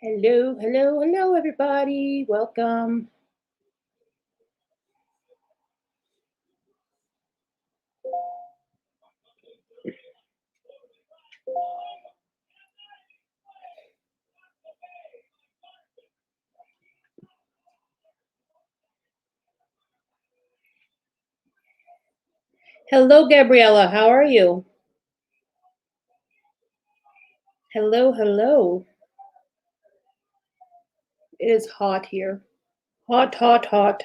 Hello, hello, hello, everybody. Welcome. Hello, Gabriella. How are you? Hello, hello. It is hot here. Hot, hot, hot.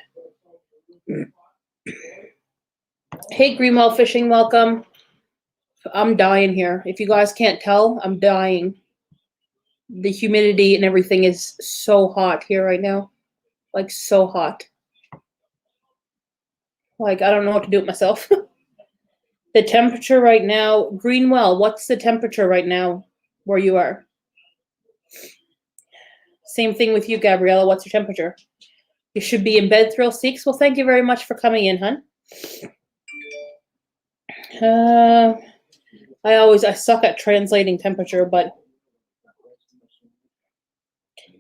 Hey, Greenwell Fishing, welcome. I'm dying here. If you guys can't tell, I'm dying. The humidity and everything is so hot here right now. Like, so hot. Like, I don't know what to do with myself. The temperature right now, Greenwell, what's the temperature right now where you are? Same thing with you, Gabriella. What's your temperature? You should be in bed, Thrill Seeks. Well, thank you very much for coming in, hon. I suck at translating temperature, but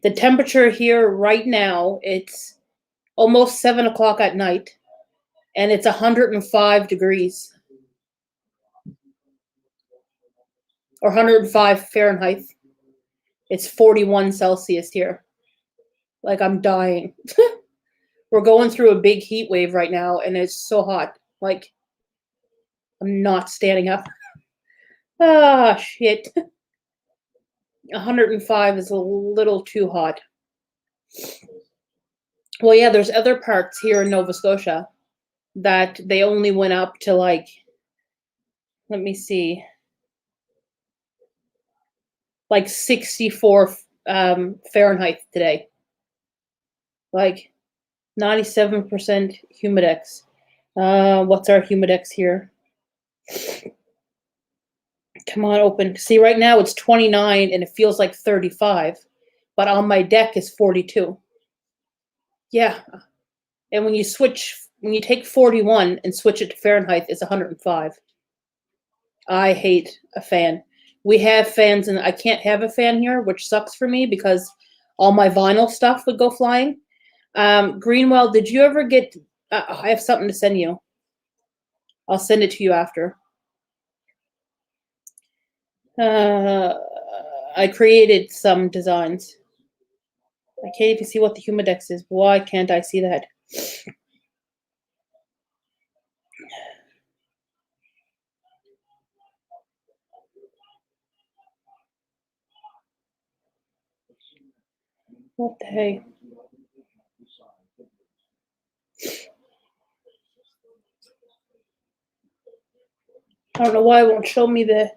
the temperature here right now, it's almost 7 o'clock at night, and it's 105 degrees or 105 Fahrenheit. It's 41 Celsius here. Like, I'm dying. We're going through a big heat wave right now, and it's so hot. Like, I'm not standing up. Ah, shit. 105 is a little too hot. Well, yeah, there's other parts here in Nova Scotia that they only went up to, like, let me see, like 64 Fahrenheit today. Like 97% humidex. What's our humidex here? Come on, open. See, right now it's 29 and it feels like 35, but on my deck is 42. Yeah. And when you take 41 and switch it to Fahrenheit, it's 105. I hate a fan. We have fans, and I can't have a fan here, which sucks for me because all my vinyl stuff would go flying. Greenwell, did you ever get? I have something to send you. I'll send it to you after. I created some designs. I can't even see what the humidex is. Why can't I see that? What the heck? I don't know why it won't show me the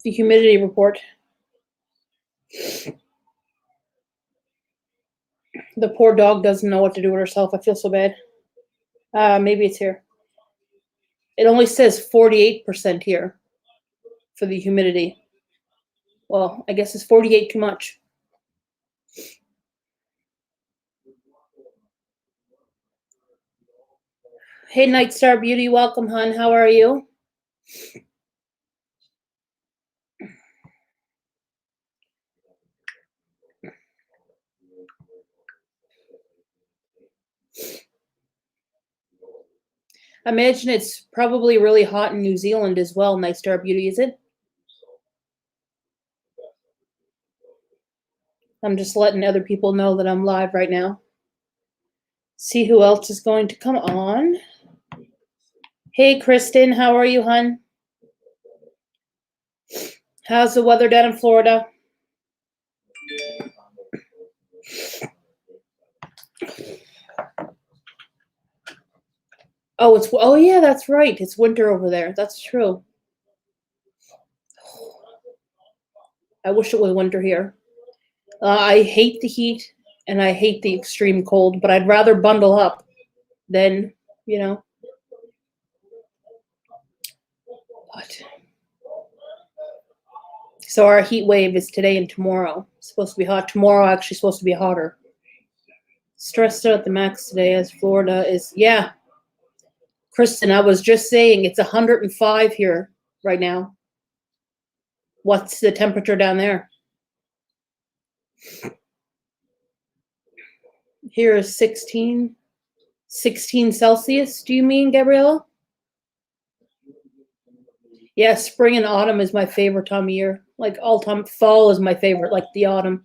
humidity report. The poor dog doesn't know what to do with herself. I feel so bad. Maybe it's here. It only says 48% here for the humidity. Well, I guess it's 48 too much. Hey, Night Star Beauty, welcome, hon. How are you? I imagine it's probably really hot in New Zealand as well, Night Star Beauty, is it? I'm just letting other people know that I'm live right now. See who else is going to come on. Hey, Kristen, how are you, hon? How's the weather down in Florida? Oh yeah, that's right. It's winter over there. That's true. I wish it was winter here. I hate the heat and I hate the extreme cold, but I'd rather bundle up than, you know. But so our heat wave is today and tomorrow. It's supposed to be hot. Tomorrow actually supposed to be hotter. Stressed out at the max today as Florida is, yeah. Kristen, I was just saying it's 105 here right now. What's the temperature down there? Here is 16 Celsius. Do you mean, Gabriella? Yeah, spring and autumn is my favorite time of year. Like all time, fall is my favorite, like the autumn.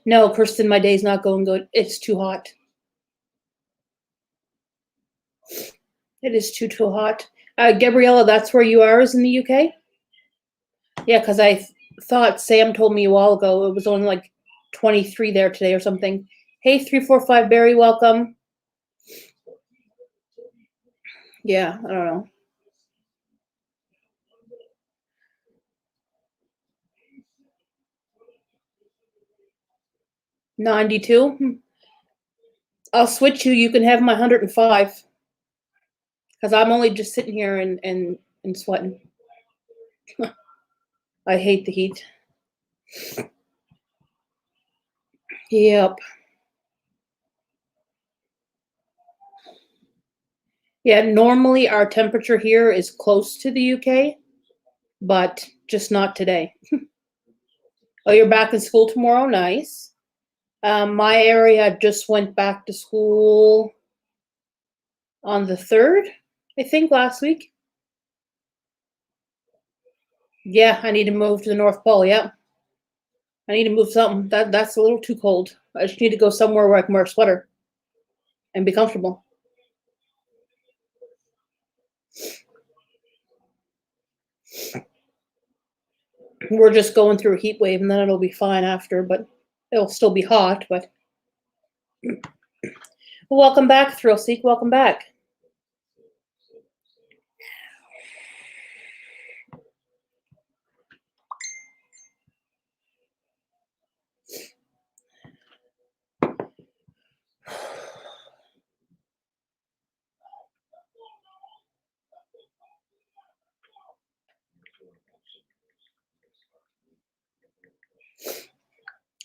No, Kristen, my day's not going good. It's too hot. It is too hot. Gabriella, that's where you are, is in the UK? Yeah, because I thought Sam told me a while ago it was only like 23 there today or something. Hey, 345 Barry, welcome. Yeah, I don't know. 92. I'll switch you. You can have my 105 because I'm only just sitting here and sweating. I hate the heat. Yep. Yeah, normally our temperature here is close to the UK, but just not today. Oh, you're back in school tomorrow? Nice. My area just went back to school on the 3rd, I think, last week. Yeah, I need to move to the North Pole. Yeah. I need to move something. That's a little too cold. I just need to go somewhere where I can wear a sweater and be comfortable. We're just going through a heat wave and then it'll be fine after, but it'll still be hot, but welcome back, Thrill Seek. Welcome back.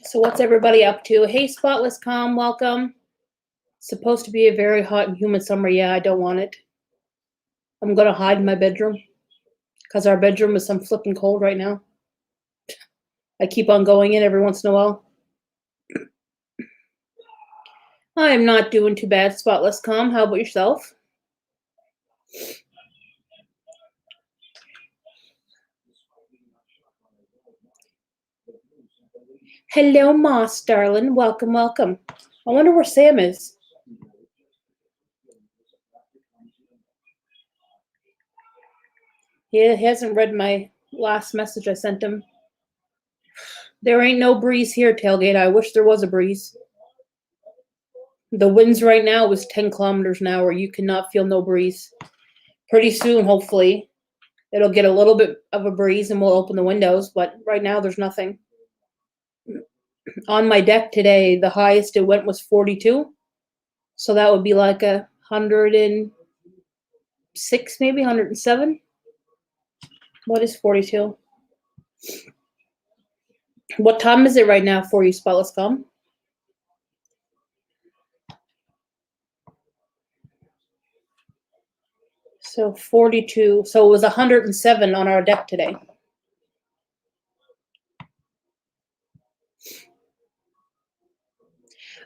So what's everybody up to? Hey, Spotless Calm, welcome. Supposed to be a very hot and humid summer. Yeah, I don't want it. I'm gonna hide in my bedroom because our bedroom is some flipping cold right now. I keep on going in every once in a while. I am not doing too bad, Spotless Calm. How about yourself? Hello, Moss, darling. Welcome, welcome. I wonder where Sam is. He hasn't read my last message I sent him. There ain't no breeze here, Tailgate. I wish there was a breeze. The winds right now is 10 kilometers an hour. You cannot feel no breeze. Pretty soon, hopefully, it'll get a little bit of a breeze and we'll open the windows, but right now there's nothing. On my deck today, the highest it went was 42. So that would be like 106, maybe 107. What is 42? What time is it right now for you, Spotless Calm? So 42. So it was 107 on our deck today.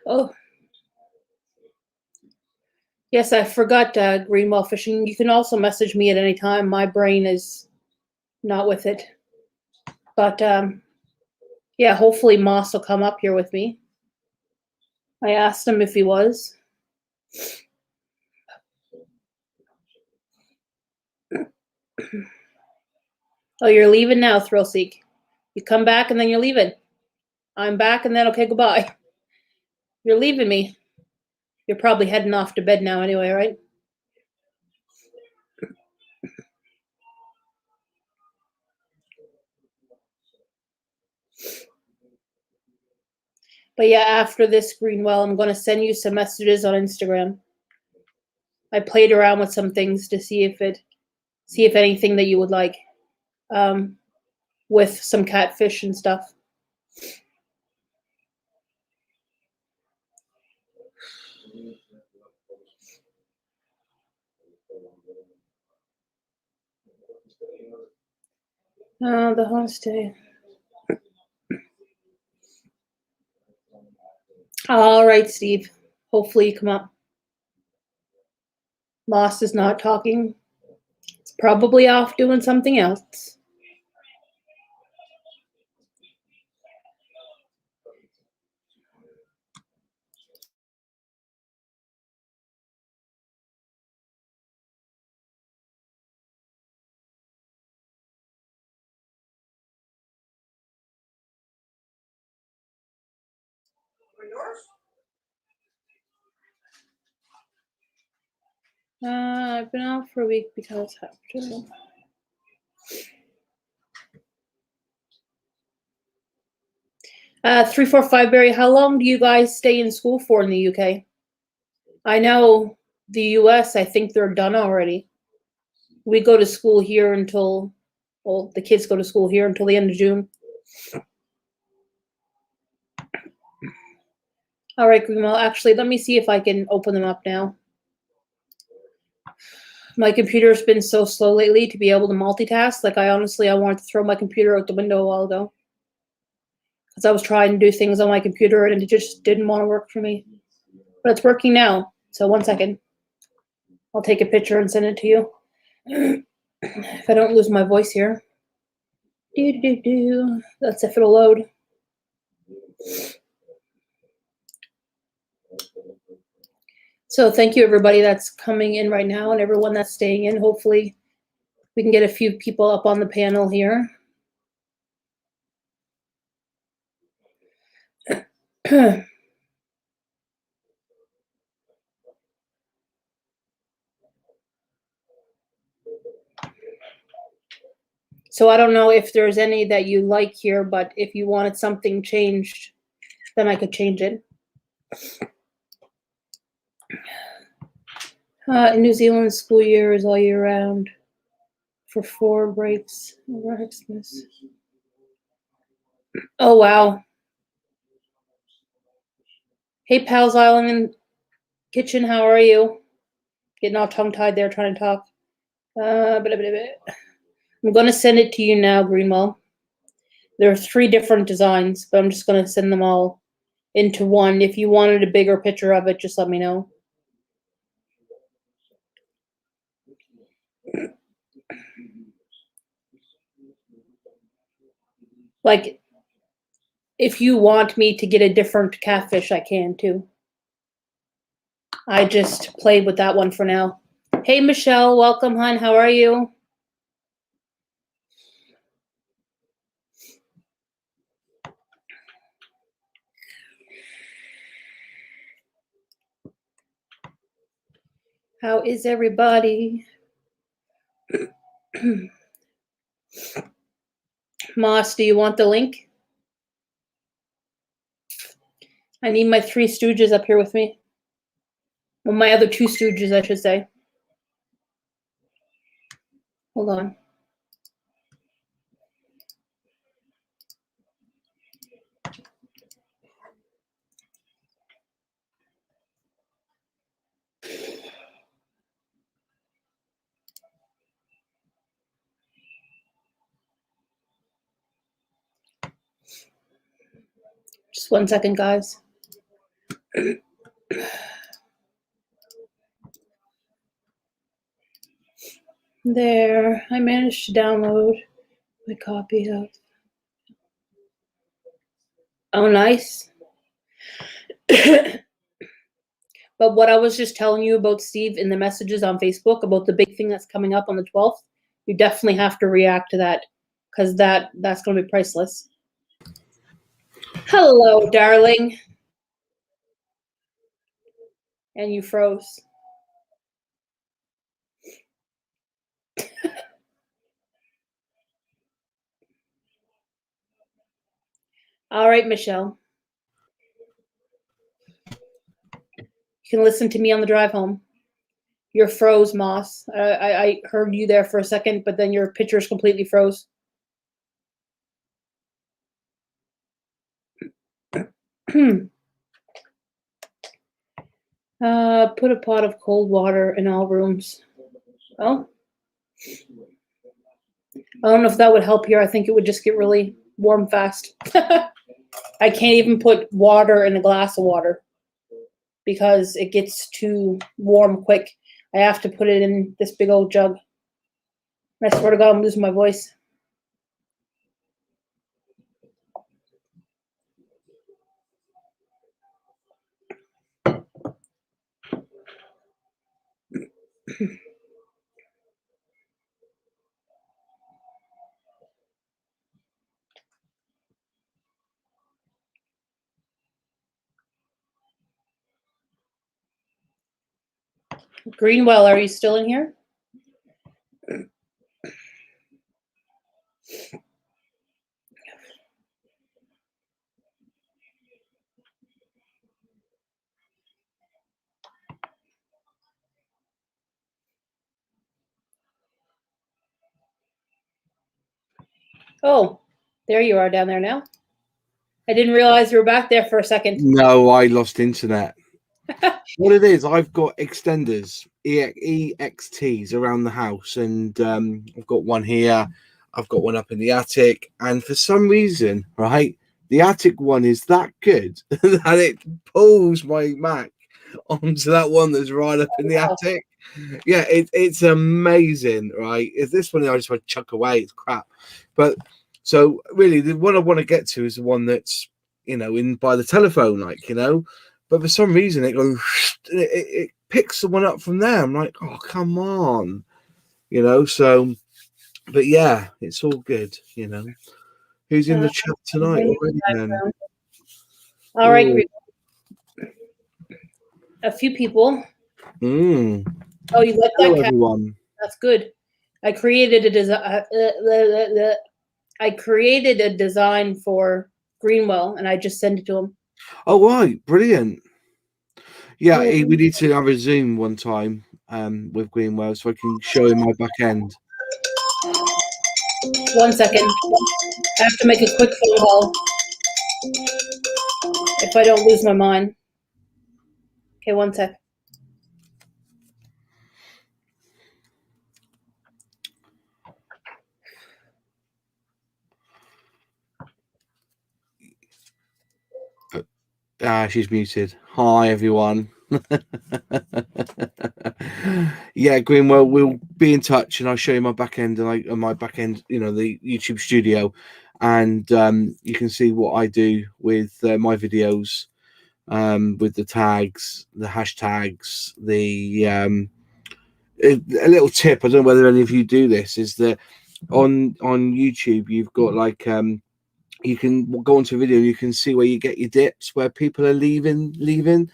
Oh. Yes, I forgot Greenwell Fishing. You can also message me at any time. My brain is not with it. But yeah, hopefully Moss will come up here with me. I asked him if he was. Oh, you're leaving now, Thrillseek. You come back and then you're leaving. I'm back and then okay, goodbye. You're leaving me. You're probably heading off to bed now anyway, right? But yeah, after this, Greenwell, I'm going to send you some messages on Instagram. I played around with some things to see if anything that you would like, with some catfish and stuff. The hottest day. All right, Steve. Hopefully you come up. Lost is not talking. It's probably off doing something else. I've been out for a week because I have to. 345 Barry, how long do you guys stay in school for in the UK? I know the US, I think they're done already. We go to school here until, well, the kids go to school here until the end of June. All right, Greenwell, actually, let me see if I can open them up now. My computer's been so slow lately to be able to multitask. Like, I wanted to throw my computer out the window a while ago. Because I was trying to do things on my computer and it just didn't want to work for me. But it's working now. So 1 second. I'll take a picture and send it to you. If I don't lose my voice here. That's if it'll load. So thank you, everybody that's coming in right now and everyone that's staying in. Hopefully we can get a few people up on the panel here. So I don't know if there's any that you like here, but if you wanted something changed, then I could change it. In New Zealand, school year is all year round for 4 breaks over Xmas. Oh, wow. Hey, Pals Island and Kitchen, how are you? Getting all tongue-tied there trying to talk. I'm going to send it to you now, Greenwell. There are 3 different designs, but I'm just going to send them all into one. If you wanted a bigger picture of it, just let me know. Like, if you want me to get a different catfish, I can too. I just played with that one for now. Hey, Michelle, welcome, hon. How are you? How is everybody? Moss, do you want the link? I need my 3 stooges up here with me. Well, my other 2 stooges, I should say. Hold on. Just 1 second, guys. There, I managed to download my copy of. Oh, nice. But what I was just telling you about, Steve, in the messages on Facebook about the big thing that's coming up on the 12th, you definitely have to react to that because that's going to be priceless. Hello, darling. And you froze. All right, Michelle. You can listen to me on the drive home. You're froze, Moss. I heard you there for a second, but then your picture's completely froze. Put a pot of cold water in all rooms. Oh. I don't know if that would help here. I think it would just get really warm fast. I can't even put water in a glass of water because it gets too warm quick. I have to put it in this big old jug. I swear to God, I'm losing my voice. Greenwell, are you still in here? Oh, there you are down there now. I didn't realize you were back there for a second. No, I lost internet. What it is, I've got extenders, EXTs around the house, and I've got one here. I've got one up in the attic, and for some reason, right, the attic one is that good that it pulls my Mac onto that one that's right up in the attic. Yeah, it's amazing, right? Is this one I just want to chuck away? It's crap, but so really, the one I want to get to is the one that's in by the telephone, But for some reason, it goes, it picks the one up from there. I'm like, oh come on, So, but yeah, it's all good, Who's in the chat tonight already? Then, all right, a few people. Oh, you like hello, that, cat? everyone. That's good. I created a design for Greenwell, and I just sent it to him. Oh right, brilliant. Yeah, we need to have a Zoom one time with Greenwell so I can show him my back end. 1 second. I have to make a quick phone call if I don't lose my mind. Okay, 1 sec. She's muted. Hi, everyone. Yeah, Greenwell, we'll be in touch, and I'll show you my back end and my back end, the YouTube studio, and you can see what I do with my videos, with the tags, the hashtags, a little tip. I don't know whether any of you do this. Is that on YouTube you've got you can go onto a video and you can see where you get your dips, where people are leaving.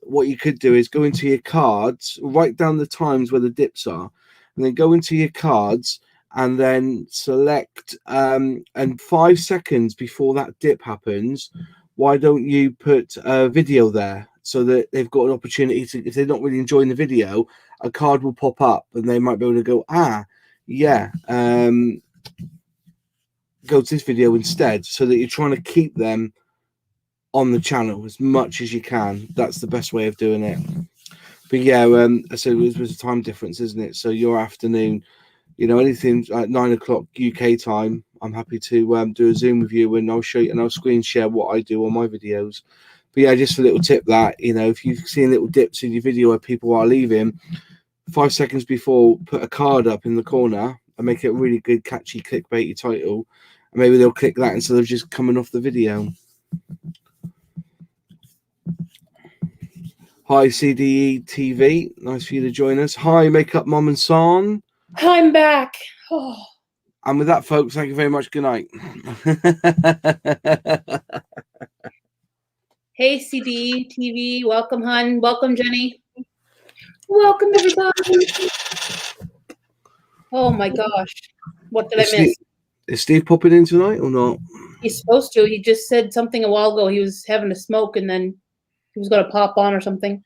What you could do is go into your cards, write down the times where the dips are, and then go into your cards and then select and 5 seconds before that dip happens, why don't you put a video there so that they've got an opportunity to, if they're not really enjoying the video, a card will pop up and they might be able to go, go to this video instead, so that you're trying to keep them on the channel as much as you can. That's the best way of doing it. But yeah, so it was a time difference, isn't it? So your afternoon, anything at 9 o'clock UK time, I'm happy to do a Zoom with you, and I'll show you and I'll screen share what I do on my videos. But yeah, just a little tip that, if you've seen little dips in your video where people are leaving, 5 seconds before, put a card up in the corner and make it a really good, catchy, clickbaity title. And maybe they'll click that instead of just coming off the video. Hi, CDE TV. Nice for you to join us. Hi, Makeup Mom and Son. I'm back. Oh. And with that, folks, thank you very much. Good night. Hey, CDE TV. Welcome, hon. Welcome, Jenny. Welcome, everybody. Oh, my gosh. What did I miss? Is Steve popping in tonight or not? He's supposed to. He just said something a while ago. He was having a smoke and then he was going to pop on or something.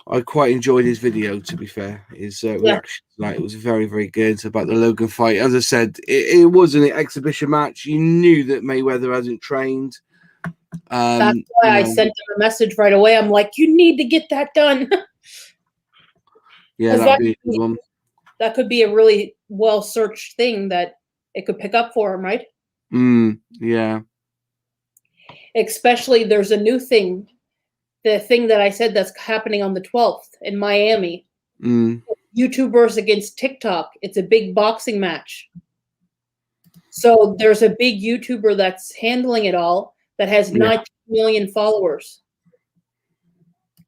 I quite enjoyed his video, to be fair. His reaction tonight, it was very, very good about the Logan fight. As I said, it was an exhibition match. You knew that Mayweather hasn't trained. That's why I sent him a message right away. I'm like, you need to get that done. Yeah, that'd be a good one. That could be a really well-searched thing that it could pick up for him, right? Yeah. Especially there's a new thing, the thing that I said that's happening on the 12th in Miami. YouTubers against TikTok. It's a big boxing match. So there's a big YouTuber that's handling it all that has 19 million followers.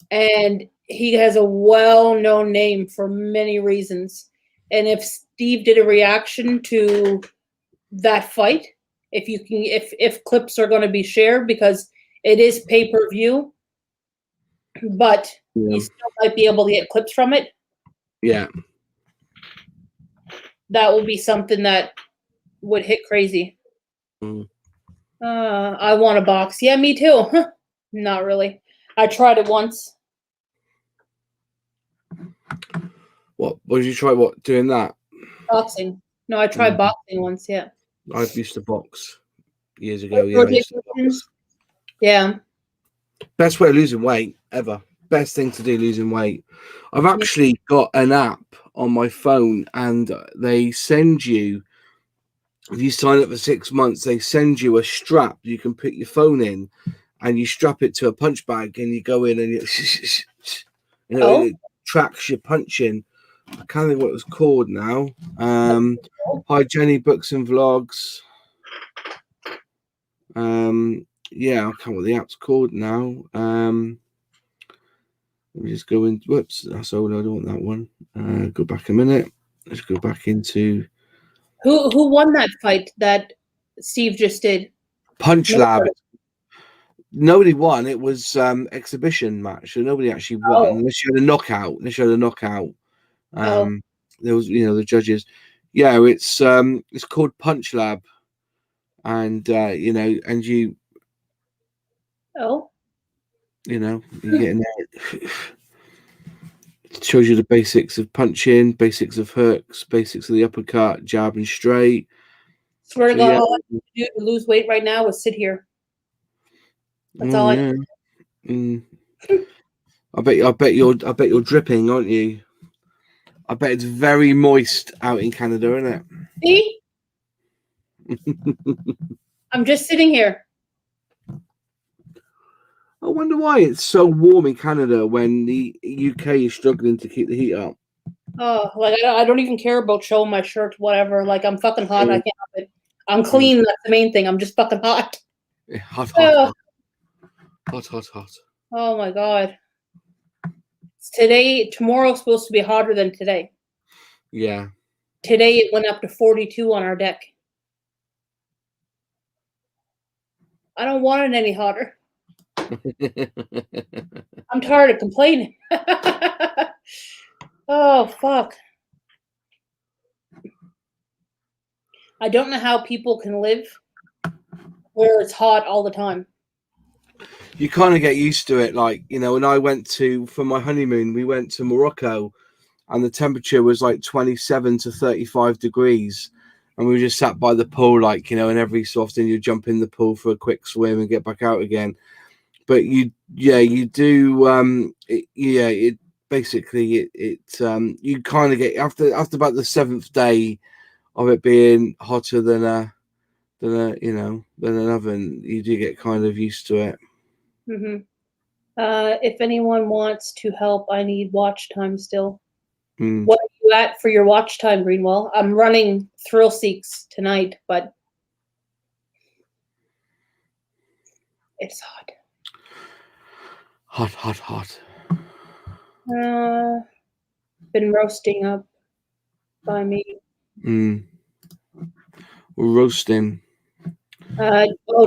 And he has a well-known name for many reasons. And if Steve did a reaction to that fight, if clips are going to be shared, because it is pay-per-view, but you still might be able to get clips from it. Yeah. That will be something that would hit crazy. I want a box. Yeah, me too. Not really. I tried it once. What did you try? What, doing that? Boxing. No, I tried boxing once. Yeah. I used to box years ago. Yeah. Best way of losing weight ever. Best thing to do, losing weight. I've actually got an app on my phone, and they send you, if you sign up for 6 months, they send you a strap you can put your phone in, and you strap it to a punch bag, and you go in and it tracks your punching. I can't think what it was called now. Hi Jenny, books and vlogs. Yeah, I can't remember what the app's called now. Let me just go in. Whoops, that's old. I don't want that one. Go back a minute. Let's go back into. Who won that fight that Steve just did? Punch Lab. Nobody won. It was exhibition match, so nobody actually won unless you had a knockout. There was, the judges. Yeah, it's called Punch Lab, and and you. You get in there. It shows you the basics of punching, basics of hooks, basics of the uppercut, jab and straight. Swear to God, all I have to do to lose weight right now is sit here. That's all I do. I bet you're dripping, aren't you? I bet it's very moist out in Canada, isn't it? See? I'm just sitting here. I wonder why it's so warm in Canada when the UK is struggling to keep the heat up. Oh, like I don't even care about showing my shirt, whatever. Like I'm fucking hot. I can't help it. I'm clean. That's the main thing. I'm just fucking hot. Yeah, hot. Oh my God. Tomorrow's supposed to be hotter than today. Yeah. Today it went up to 42 on our deck. I don't want it any hotter. I'm tired of complaining. Oh, fuck. I don't know how people can live where it's hot all the time. You kind of get used to it. Like, when I went for my honeymoon, we went to Morocco and the temperature was like 27 to 35 degrees. And we just sat by the pool, like, and every so often you jump in the pool for a quick swim and get back out again. But you do, basically you kind of get after about the 7th day of it being hotter than an oven, you do get kind of used to it. If anyone wants to help, I need watch time still. What are you at for your watch time, Greenwell? I'm running Thrill Seeks tonight, but it's hot. Hot. Been roasting up by me. We're roasting.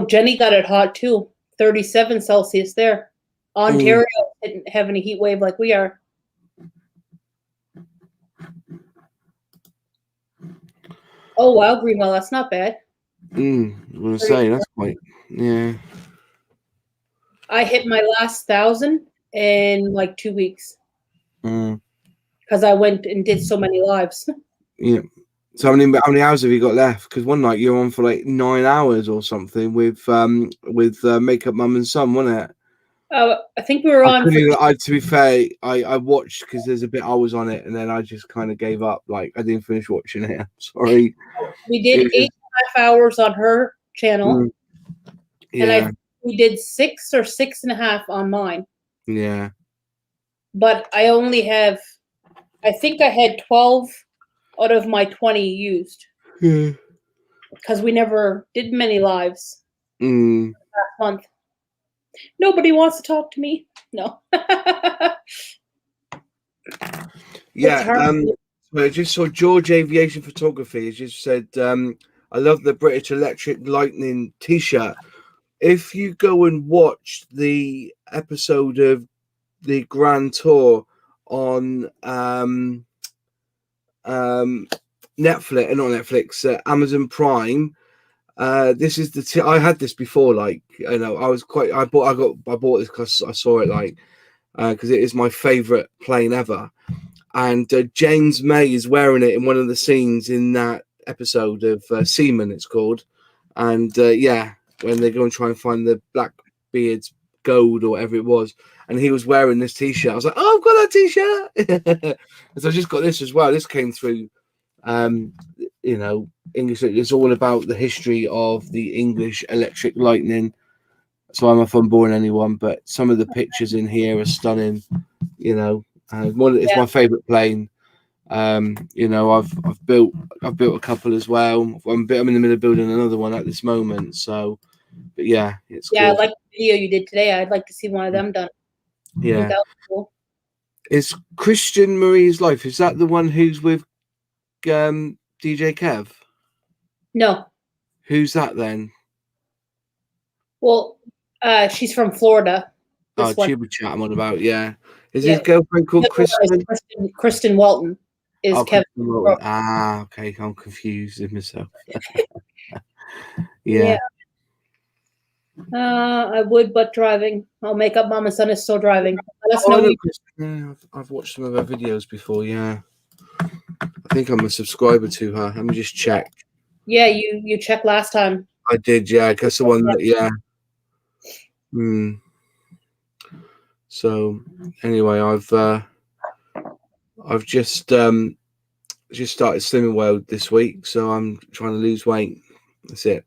Jenny got it hot too. 37 Celsius there. Ontario didn't have any heat wave like we are. Oh wow, Greenwell, that's not bad. I'm gonna say that's quite, yeah. I hit my last 1,000 in like 2 weeks. Because I went and did so many lives. Yeah. So how many hours have you got left? Because one night you were on for like 9 hours or something with Makeup Mum and Son, wasn't it? I think we were on. To be fair, I watched because there's a bit I was on it, and then I just kind of gave up. Like I didn't finish watching it. Sorry. We did 8.5 hours on her channel, and I we did 6 or 6.5 on mine, Yeah. but I only have, I think I had 12 out of my 20 used Yeah. because we never did many lives Mm. last month. Nobody wants to talk to me. No. It's Yeah. hard. So I just saw George Aviation Photography. He just said, I love the British Electric Lightning T-shirt. If you go and watch the episode of the Grand Tour on Netflix, not Netflix, Amazon Prime. This is the I had this before, like, you know, I bought this because I saw it, like, because it is my favorite plane ever, and James May is wearing it in one of the scenes in that episode of Seaman, it's called, and yeah, when they go and try and find the Blackbeard's gold or whatever it was, and he was wearing this T-shirt. I was like, oh, I've got that T-shirt. So I just got this as well. This came through, you know, English. It's all about the history of the English Electric Lightning. So I'm not unborn anyone, but some of the pictures in here are stunning. You know, it's my favorite plane. You know, I've built a couple as well. I'm in the middle of building another one at this moment. So, but yeah, it's Yeah, I good. like the video you did today. I'd like to see one of them done. I think Yeah. that was cool. Is Christian Marie's Life? Is that the one who's with DJ Kev? No. Who's that then? Well, she's from Florida. Oh, This one. Tuba Chat I'm on about, yeah. Is Yeah. his girlfriend called The other one Kristen? is Kristen Walton is Oh, Kevin. Kristen Rowan. Ah, okay, I'm confused with myself. Yeah. Yeah. I would, but driving. I'll make up Mom and Son is still driving. Let us Oh, I know. know Kristen. Yeah, I've watched some of her videos before, yeah. I think I'm a subscriber to her. Let me just check. Yeah, you checked last time. I did, yeah. I guess the one that, yeah. So anyway, I've just started Slimming World this week, so I'm trying to lose weight. That's it.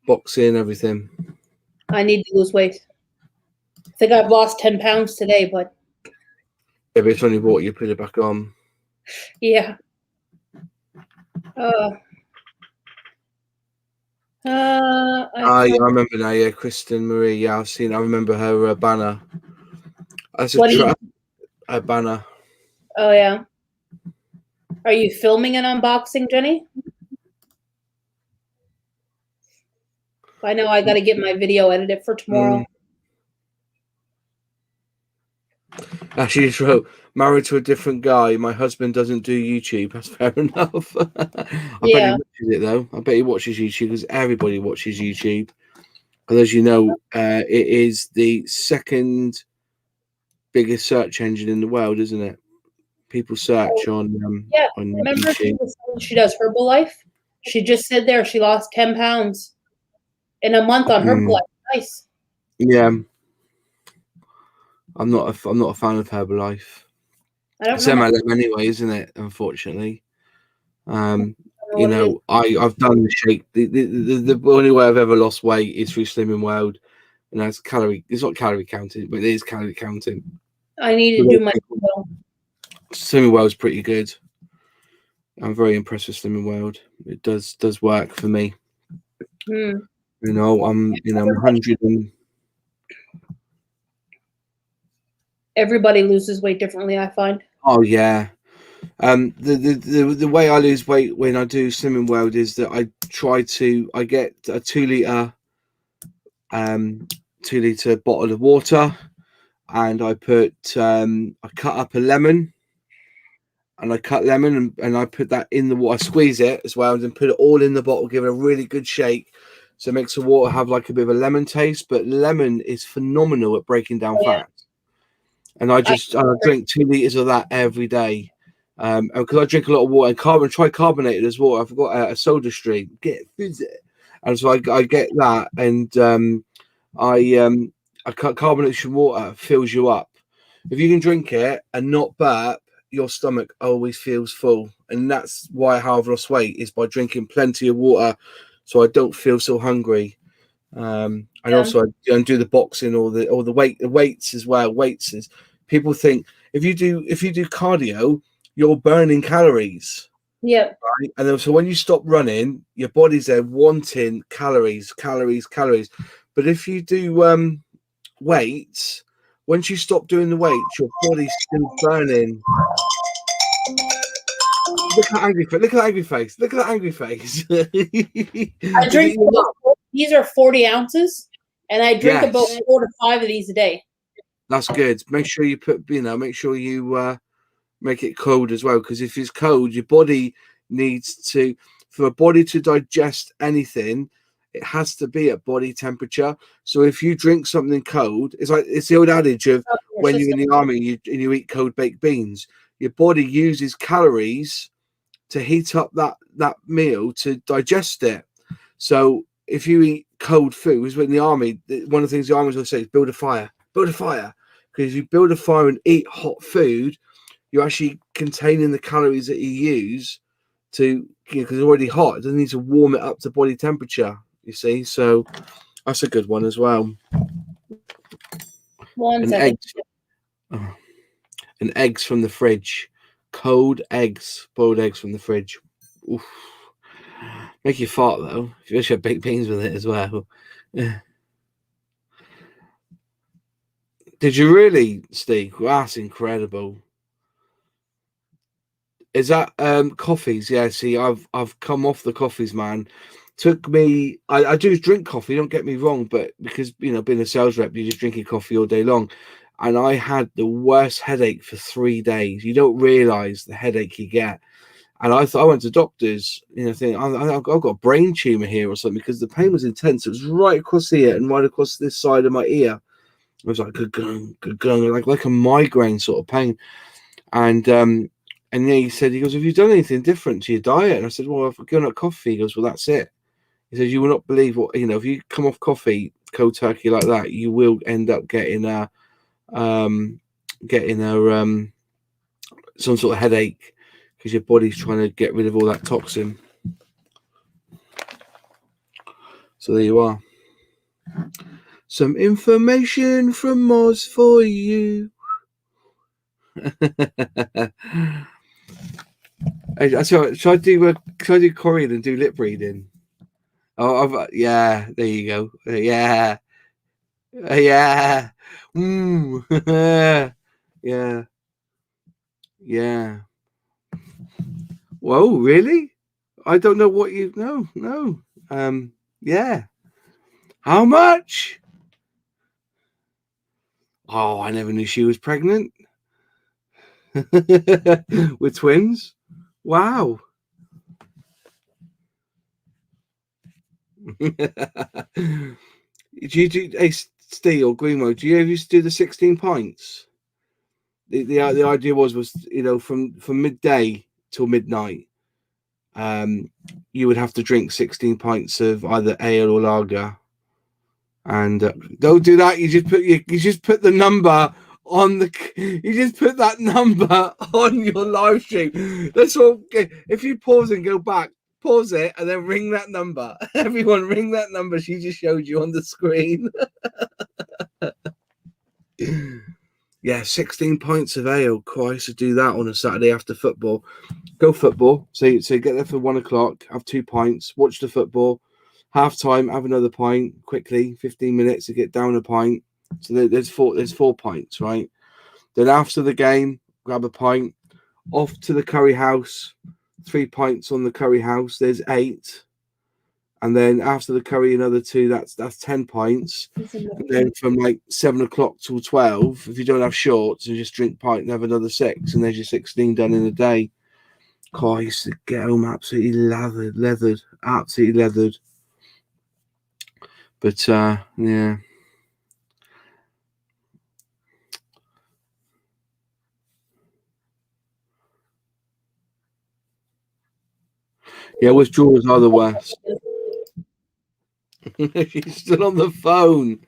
Boxing, everything. I need to lose weight. I think I've lost 10 pounds today, but If it's only water, you put it back on. yeah. Yeah, I remember now. Yeah, Kristen Marie. Yeah, I've seen. I remember her banner. That's a banner. Oh yeah. Are you filming an unboxing, Jenny? I know I got to get my video edited for tomorrow. Actually, just wrote, married to a different guy. My husband doesn't do YouTube. That's fair enough. I bet he watches it though. I bet he watches YouTube because everybody watches YouTube. And as you know, it is the second biggest search engine in the world, isn't it? People search on Remember YouTube. she does Herbalife? She just said there she lost 10 pounds in a month on Herbalife. Nice. Yeah. I'm not a fan of Herbalife. I don't It's know. MLM anyway, isn't it? Unfortunately. You know, I've done the shake. The only way I've ever lost weight is through Slimming World. And that's it's not calorie counting, but it is calorie counting. I need to do my Slimming World's pretty good. I'm very impressed with Slimming World. It does work for me. You know, I'm 100 and everybody loses weight differently, I find. Oh yeah. The way I lose weight when I do Slimming World is that I get a 2 liter bottle of water, and I cut up a lemon, and I cut lemon and I put that in the water. I squeeze it as well and then put it all in the bottle, give it a really good shake, so it makes the water have like a bit of a lemon taste. But lemon is phenomenal at breaking down fat, and I drink 2 liters of that every day. Because I drink a lot of water and try carbonated as well. I've got a soda stream. Get fizzy. And so I get that, and carbonation water fills you up. If you can drink it and not burp, your stomach always feels full, and that's why how I've lost weight is by drinking plenty of water, so I don't feel so hungry. And Yeah. also I do the boxing or the weights as well. Weights is, people think if you do cardio, you're burning calories. Yeah. Right? And then, so when you stop running, your body's there wanting calories. But if you do weights, once you stop doing the weights, your body's still burning. Look at that angry face. Look at that angry face. Look at that angry face. I drink these are 40 ounces, and I drink about Yes. 4 to 5 of these a day. That's good. Make sure you make sure you make it cold as well, because if it's cold, your body needs to, for a body to digest anything, it has to be at body temperature. So if you drink something cold, it's the old adage of when you're in the army and you eat cold baked beans, your body uses calories to heat up that meal to digest it. So if you eat cold food, in the army, one of the things the army will say is build a fire, because if you build a fire and eat hot food, you're actually containing the calories that you use to, because it's already hot. It doesn't need to warm it up to body temperature, you see. So that's a good one as well. And eggs. And eggs from the fridge. Cold eggs, boiled eggs from the fridge. Oof. Make you fart though. If you have baked beans with it as well. Did you really, Steve? That's incredible. Is that coffees? Yeah, see, I've come off the coffees, man. Took me, I do drink coffee, don't get me wrong, but because being a sales rep, you're just drinking coffee all day long. And I had the worst headache for 3 days. You don't realize the headache you get. And I thought, I went to doctors, thinking I've got a brain tumor here or something, because the pain was intense. It was right across here and right across this side of my ear. It was like like a migraine sort of pain. And yeah, he goes, have you done anything different to your diet? And I said, well, I've given up coffee. He goes, well, that's it. He says, you will not believe what, if you come off coffee cold turkey like that, you will end up getting some sort of headache, because your body's trying to get rid of all that toxin. So there you are. Some information from Moz for you. Should I do Korean and do lip reading? Oh, yeah. There you go. Yeah, yeah. Yeah, yeah. Whoa, really? I don't know what you. No. Yeah. How much? Oh, I never knew she was pregnant. With twins. Wow. Do you do, hey, Steve or Greenwo, do you ever used to do the 16 pints? The idea was from midday till midnight, you would have to drink 16 pints of either ale or lager. And don't do that. You just put the number on you just put that number on your live stream. That's all. If you pause and go back, pause it and then ring that number. Everyone ring that number she just showed you on the screen. Yeah, 16 pints of ale. Christ, to do that on a Saturday after football. Go football. So you get there for 1 o'clock, have 2 pints, watch the football. Half time, have another pint quickly, 15 minutes to get down a pint. So there's 4 pints, right? Then after the game, grab a pint, off to the curry house, 3 pints on the curry house, there's 8. And then after the curry, another 2, that's 10 pints. And then from like 7 o'clock till 12, if you don't have shorts, you just drink pint and have another 6, and there's your 16 done in a day. God, I used to get home absolutely leathered, absolutely leathered. But yeah. Yeah, withdrawals are the worst. She's still on the phone.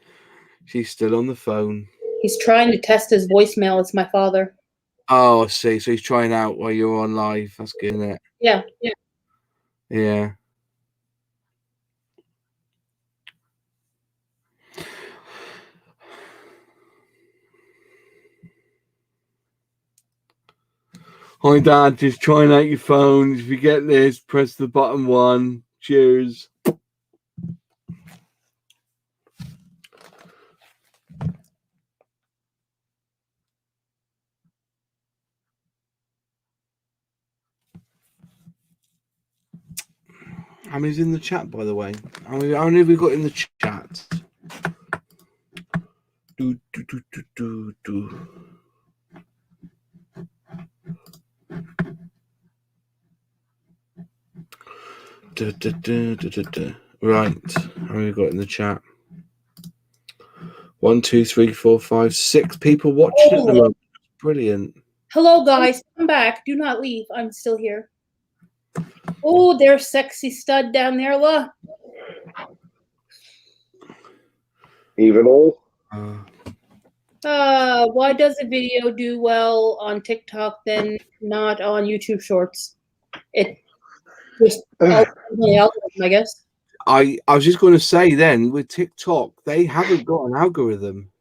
She's still on the phone. He's trying to test his voicemail. It's my father. Oh, I see. So he's trying out while you're on live. That's good, isn't it? Yeah. Yeah. Hi, Dad. Just trying out your phone. If you get this, press the button 1. Cheers. How many's in the chat, by the way? How many have we got in the chat? Do, do, do, do, do, do. Da, da, da, da, da, da. Right. How many have we got in the chat? 1, 2, 3, 4, 5, 6 people watching at the moment. Brilliant. Hello, guys. Come back. Do not leave. I'm still here. Oh, there's sexy stud down there. Look. Even all. Why does a video do well on TikTok then not on YouTube Shorts? It just my algorithm, I guess. I was just going to say then with TikTok, they haven't got an algorithm.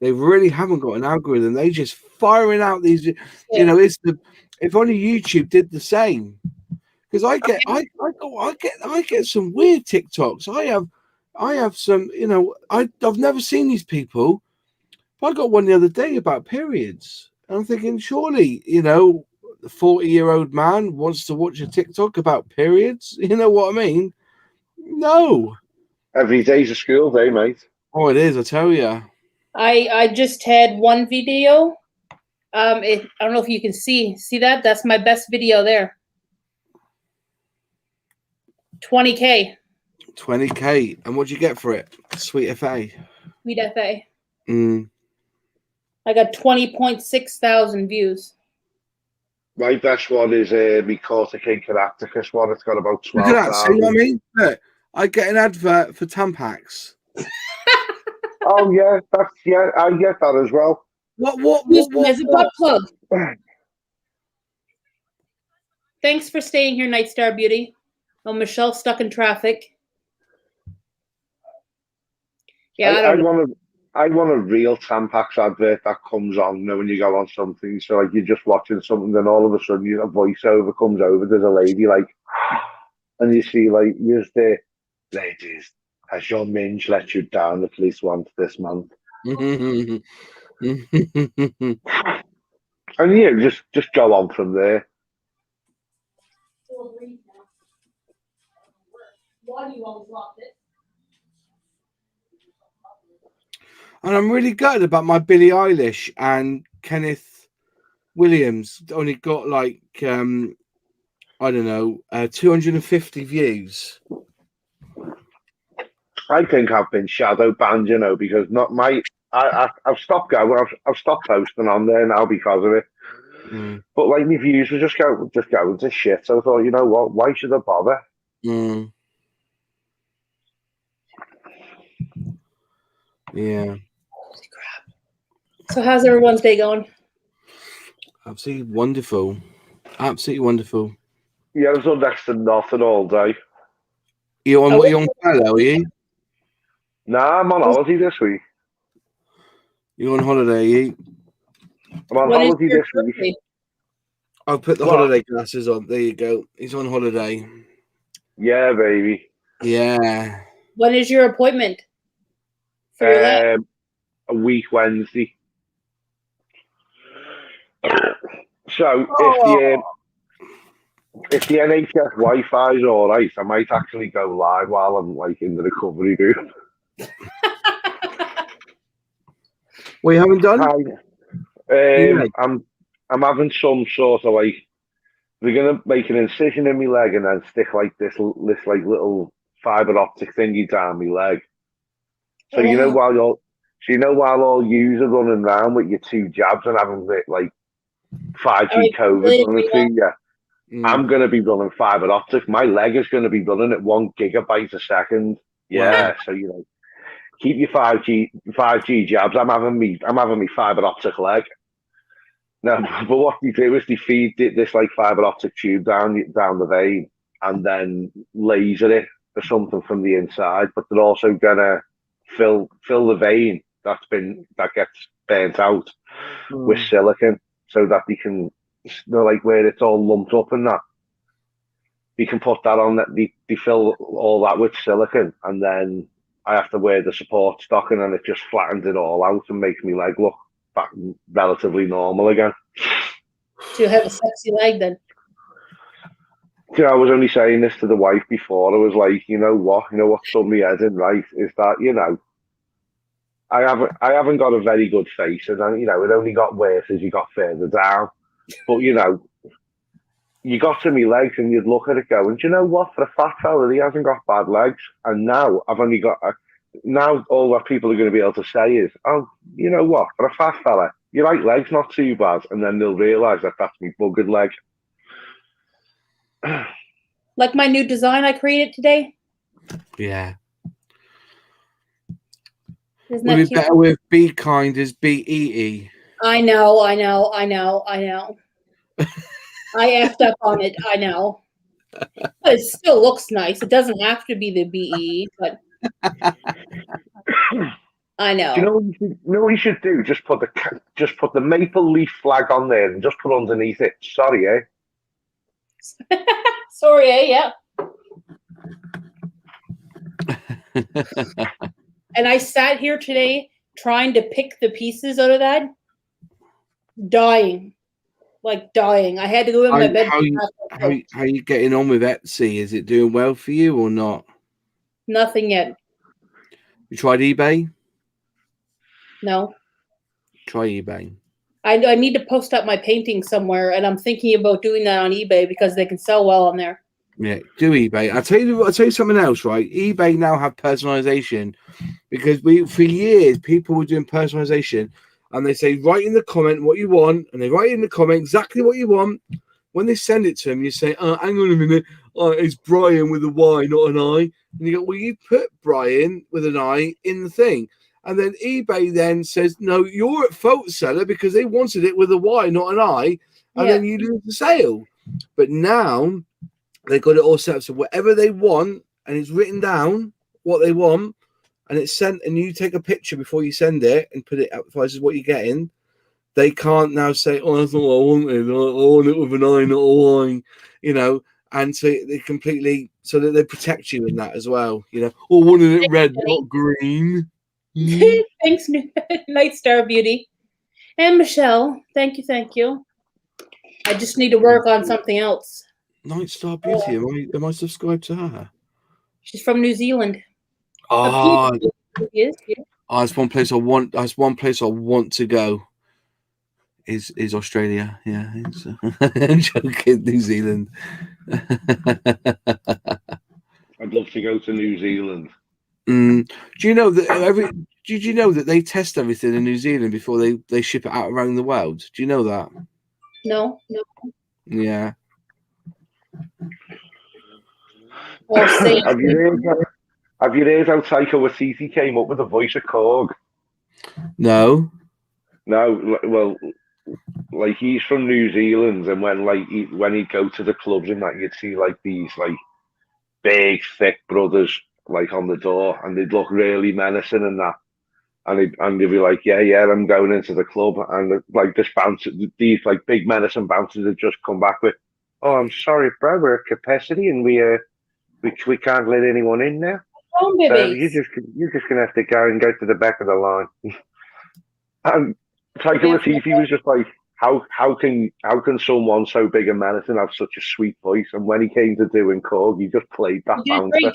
They really haven't got an algorithm. They just firing out these. Yeah. You know, it's the if only YouTube did the same. Because I get some weird TikToks. I have some. You know, I've never seen these people. I got one the other day about periods. And I'm thinking, surely, you know, the 40-year-old man wants to watch a TikTok about periods. You know what I mean? No. Every day's a school day, mate. Oh, it is. I tell you. I just had one video. I don't know if you can see that. That's my best video there. 20K. 20K. And what'd you get for it? Sweet FA. Sweet FA. Mm. I got 20.6 thousand views. My best one is me Corticate Caractacus one. It's got about 12,000. Look at that. See what I mean? Look, I get an advert for Tampax. Oh yeah, I get that as well. What? There's a butt plug. Thanks for staying here, Night Star Beauty. Oh, Michelle's stuck in traffic. Yeah, I want a real Tampax advert that comes on, you know, when you go on something. So like you're just watching something, then all of a sudden a voiceover comes over. There's a lady like, and you see like, here's the ladies. Has your minge let you down at least once this month? And yeah, just go on from there. Why do you always lock it? And I'm really gutted about my Billie Eilish and Kenneth Williams. Only got like I don't know, 250 views. I think I've been shadow banned, you know, because I've stopped going. I've stopped posting on there now because of it. Mm. But like my views were just going to shit. So I thought, you know what? Why should I bother? Mm. Yeah. Holy crap. So how's everyone's day going? Absolutely wonderful. Absolutely wonderful. Yeah, I was on next to nothing all day. You on what you on fellow, are you? Nah, I'm on holiday this week. You on holiday, are you? I'm on holiday this week. I'll put the holiday glasses on. There you go. He's on holiday. Yeah, baby. Yeah. When is your appointment? For your lab? A week Wednesday. So if the NHS Wi-Fi is all right, I might actually go live while I'm like in the recovery room. Well, you haven't done? I'm having some sort of like, we're gonna make an incision in my leg and then stick like this like little fiber optic thingy down my leg. So you know while all yous are running around with your 2 jabs and having like 5G COVID running through you, I'm gonna be running fiber optic. My leg is gonna be running at 1 gigabyte a second. Yeah, wow. So you know, keep your 5G jabs. I'm having me fiber optic leg. No, but what they do is they feed this like fiber optic tube down the vein and then laser it or something from the inside. But they're also gonna fill the vein that gets burnt out with silicone so that they can like where it's all lumped up and that. You can put that on that. They fill all that with silicone, and then I have to wear the support stocking, and it just flattens it all out and makes my leg look back relatively normal again. So you have a sexy leg then. You know, I was only saying this to the wife before. I was like, you know what's done me head in, right? Is that, you know, I haven't got a very good face, and then, you know, it only got worse as you got further down. But you know, you got to me legs, and you'd look at it going, do you know what? For a fat fella, he hasn't got bad legs, and now I've only got. Now all that people are going to be able to say is, oh, you know what? For a fat fella, your right leg's not too bad, and then they'll realise that that's me buggered leg. Like my new design I created today. Yeah. Isn't Would that it be cute? better with be kind as BEE? I know. I effed up on it. I know. But it still looks nice. It doesn't have to be the BE, but I know. Do you know what you should do? Just put the maple leaf flag on there and just put underneath it. Sorry, eh? Sorry, yeah. And I sat here today trying to pick the pieces out of that, dying. I had to go in my bed. How are you getting on with Etsy? Is it doing well for you or not? Nothing yet. You tried eBay? No. Try eBay. I need to post up my painting somewhere, and I'm thinking about doing that on eBay because they can sell well on there. Yeah, do eBay. I'll tell you something else, right? eBay now have personalization because for years people were doing personalization and they say write in the comment what you want, and they write in the comment exactly what you want. When they send it to them, you say, "Oh, hang on a minute, it's Brian with a Y, not an I." And you go, "Well, you put Brian with an I in the thing." And then eBay then says, "No, you're at fault, seller, because they wanted it with a Y, not an I," and then you lose the sale. But now they got it all set up so whatever they want, and it's written down what they want, and it's sent, and you take a picture before you send it and put it up. This is what you're getting. They can't now say, "Oh, that's not what I wanted. I want it with an I, not a Y," you know. And so they completely, so that they protect you in that as well, you know. Or wanted it red, not green. Thanks, Night Star Beauty. And Michelle, thank you. I just need to work on something else. Night Star Beauty, am I subscribed to her? She's from New Zealand. Oh, Yes. that's one place I want. That's one place I want to go. Is Australia? Yeah, I'm joking. New Zealand. I'd love to go to New Zealand. Do you know that Did you know that they test everything in New Zealand before they ship it out around the world? Do you know that? No. Yeah. Well, have you heard how Taika Waititi came up with the voice of Korg? No. No, well, like he's from New Zealand, and when he'd go to the clubs and that, you'd see like these like big, thick brothers like on the door, and they'd look really menacing and that, and they'd be like, yeah, I'm going into the club, and like these like big menacing bouncers had just come back with, oh, I'm sorry, bro, we're at capacity, and we can't let anyone in now. Oh, So you're just gonna have to go to the back of the line. And Taika Waititi was just like, how can someone so big and menacing have such a sweet voice? And when he came to doing Korg, he just played that bouncer.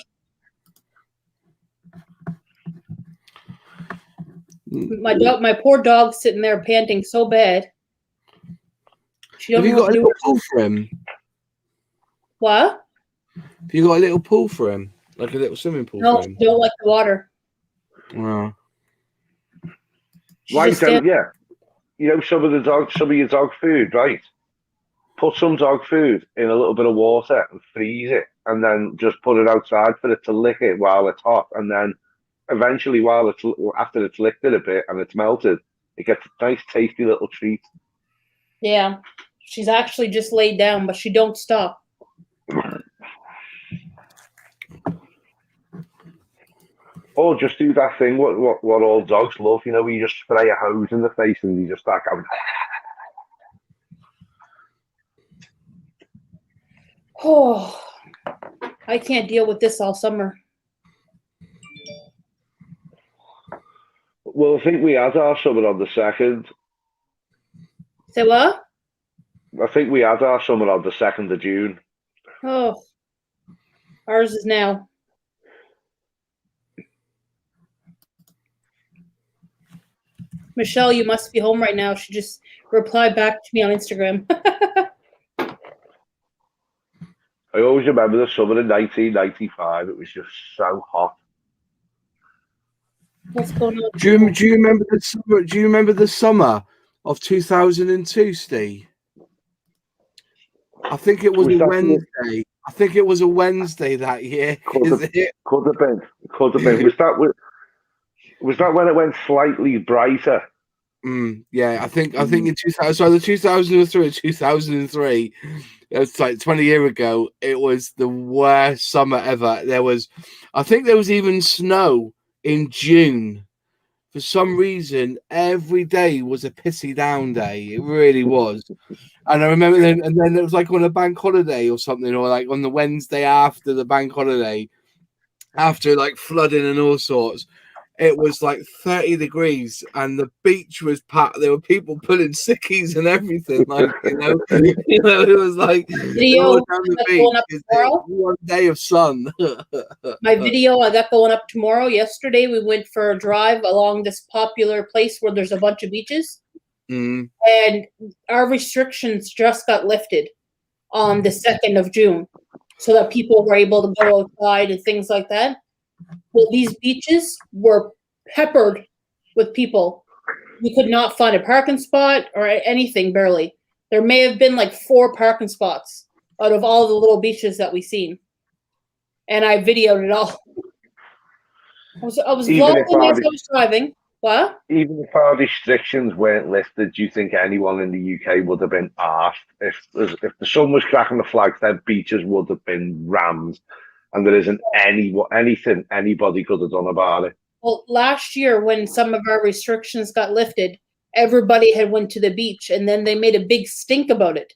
My poor dog's sitting there panting so bad. Have you got a little pool for him? What? Have you got a little pool for him? Like a little swimming pool for him? No, don't like the water. Oh. Why don't you? You know, some of your dog food, right? Put some dog food in a little bit of water and freeze it, and then just put it outside for it to lick it while it's hot, and then eventually, after it's licked it a bit and it's melted, it gets a nice, tasty little treat. Yeah, she's actually just laid down, but she don't stop. Or just do that thing what all dogs love, you know, where you just spray a hose in the face and you just start going. Oh, I can't deal with this all summer. Well, I think we had our summer on the 2nd. Say what? I think we had our summer on the 2nd of June. Oh, ours is now. Michelle, you must be home right now. She just replied back to me on Instagram. I always remember the summer in 1995. It was just so hot. What's going on? Do you remember the summer? Do you remember the summer of 2002, Steve? I think it was a Wednesday. I think it was a Wednesday that year. Could have been. Was that when it went slightly brighter? Yeah, I think in 2000, so the 2003 or 2003, it's like 20 years ago. It was the worst summer ever. I think there was even snow in June. For some reason, every day was a pissy down day. It really was. And I remember then it was like on a bank holiday or something, or like on the Wednesday after the bank holiday, after like flooding and all sorts. It was like 30 degrees and the beach was packed. There were people pulling sickies and everything. Like, it was like Video down the going up beach. tomorrow. One day of sun. My video I got going up tomorrow. Yesterday we went for a drive along this popular place where there's a bunch of beaches. And our restrictions just got lifted on the 2nd of June so that people were able to go outside and things like that. Well, these beaches were peppered with people. We could not find a parking spot or anything, barely. There may have been like 4 parking spots out of all the little beaches that we seen. And I videoed it all. I was vlogging as I was driving. What? Even if our restrictions weren't lifted, do you think anyone in the UK would have been arsed? If the sun was cracking the flags, their beaches would have been rammed. And there isn't anything anybody could have done about it. Well, last year when some of our restrictions got lifted, everybody had went to the beach, and then they made a big stink about it.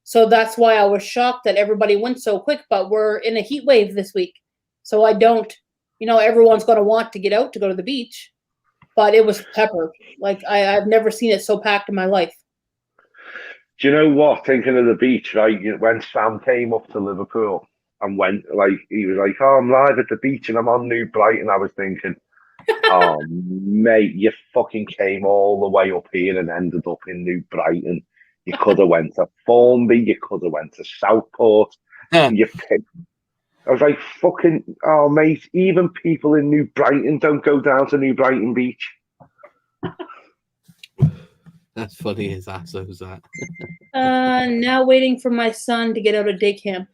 So that's why I was shocked that everybody went so quick. But we're in a heat wave this week, so I don't. Everyone's going to want to get out to go to the beach, but it was peppered. Like I've never seen it so packed in my life. Do you know what? Thinking of the beach, right? When Sam came up to Liverpool. And he was like, oh, I'm live at the beach and I'm on New Brighton. I was thinking, oh, mate, you fucking came all the way up here and ended up in New Brighton. You could have went to Formby. You could have went to Southport. You picked. I was like, fucking, oh, mate, even people in New Brighton don't go down to New Brighton Beach. That's funny as that. So was that. Now waiting for my son to get out of day camp.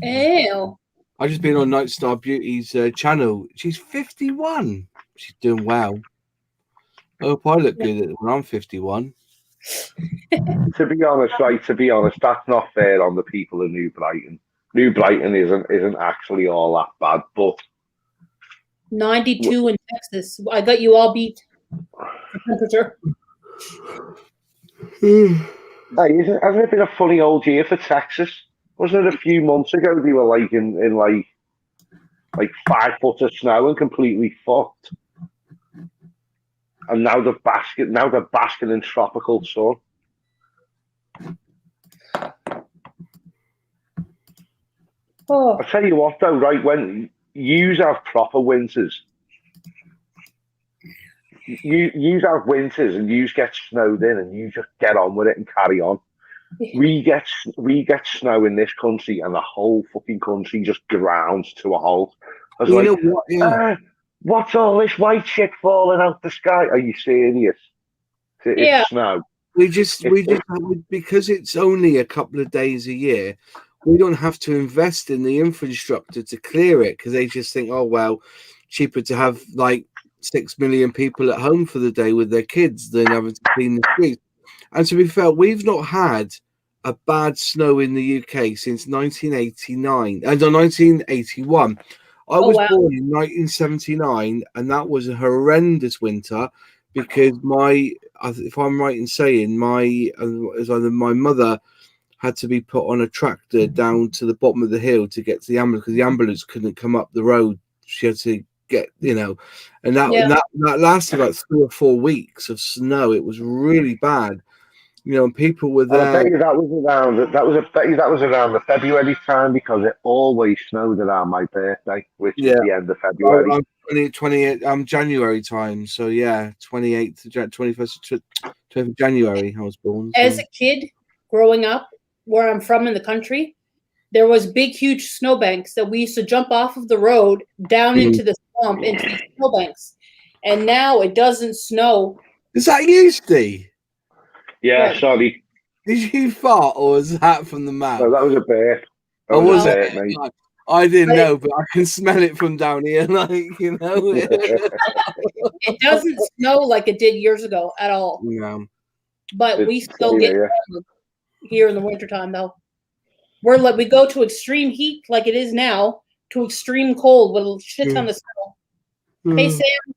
Ew. I've just been on Night Star Beauty's channel. She's 51. She's doing well. I hope I look good when I'm 51. To be honest, that's not fair on the people of New Brighton. New Brighton isn't actually all that bad, but 92 in Texas. I got you all beat. The temperature. Hey, hasn't it been a funny old year for Texas? Wasn't it a few months ago they were like in like 5 foot of snow and completely fucked? And now they're basking in tropical sun. Oh. I tell you what though, right, when you have proper winters, you have winters and you get snowed in and you just get on with it and carry on. We get snow in this country and the whole fucking country just grounds to a halt. I was what? Yeah. What's all this white shit falling out the sky? Are you serious? It's snow. We just because it's only a couple of days a year, we don't have to invest in the infrastructure to clear it because they just think, oh well, cheaper to have like 6 million people at home for the day with their kids than having to clean the streets. And to be fair, we've not had a bad snow in the UK since 1989 and 1981. I was born in 1979, and that was a horrendous winter because if I'm right in saying, it was either my mother had to be put on a tractor down to the bottom of the hill to get to the ambulance because the ambulance couldn't come up the road. She had to get, and that lasted like 3 or 4 weeks of snow. It was really bad, and people were And I there. bet you that was around the February time because it always snowed around my birthday, which is Yeah, the end of February. I'm 28 January time, so yeah, 28th, 21st, 20th of January I was born. So. As a kid, growing up where I'm from in the country, there was big, huge snowbanks that we used to jump off of the road down into the swamp, into these snowbanks. And now it doesn't snow. Is that you, Steve? Yeah, What? sorry. Did you fart, or was that from the mouth? No, that was a burp. That Or was was a it? burp, mate. I didn't But know, but I can smell it from down here, it doesn't snow like it did years ago at all. No. But we It's- still get yeah. here in the wintertime, though. We go to extreme heat like it is now to extreme cold with a shit ton of snow. Hey, Sam.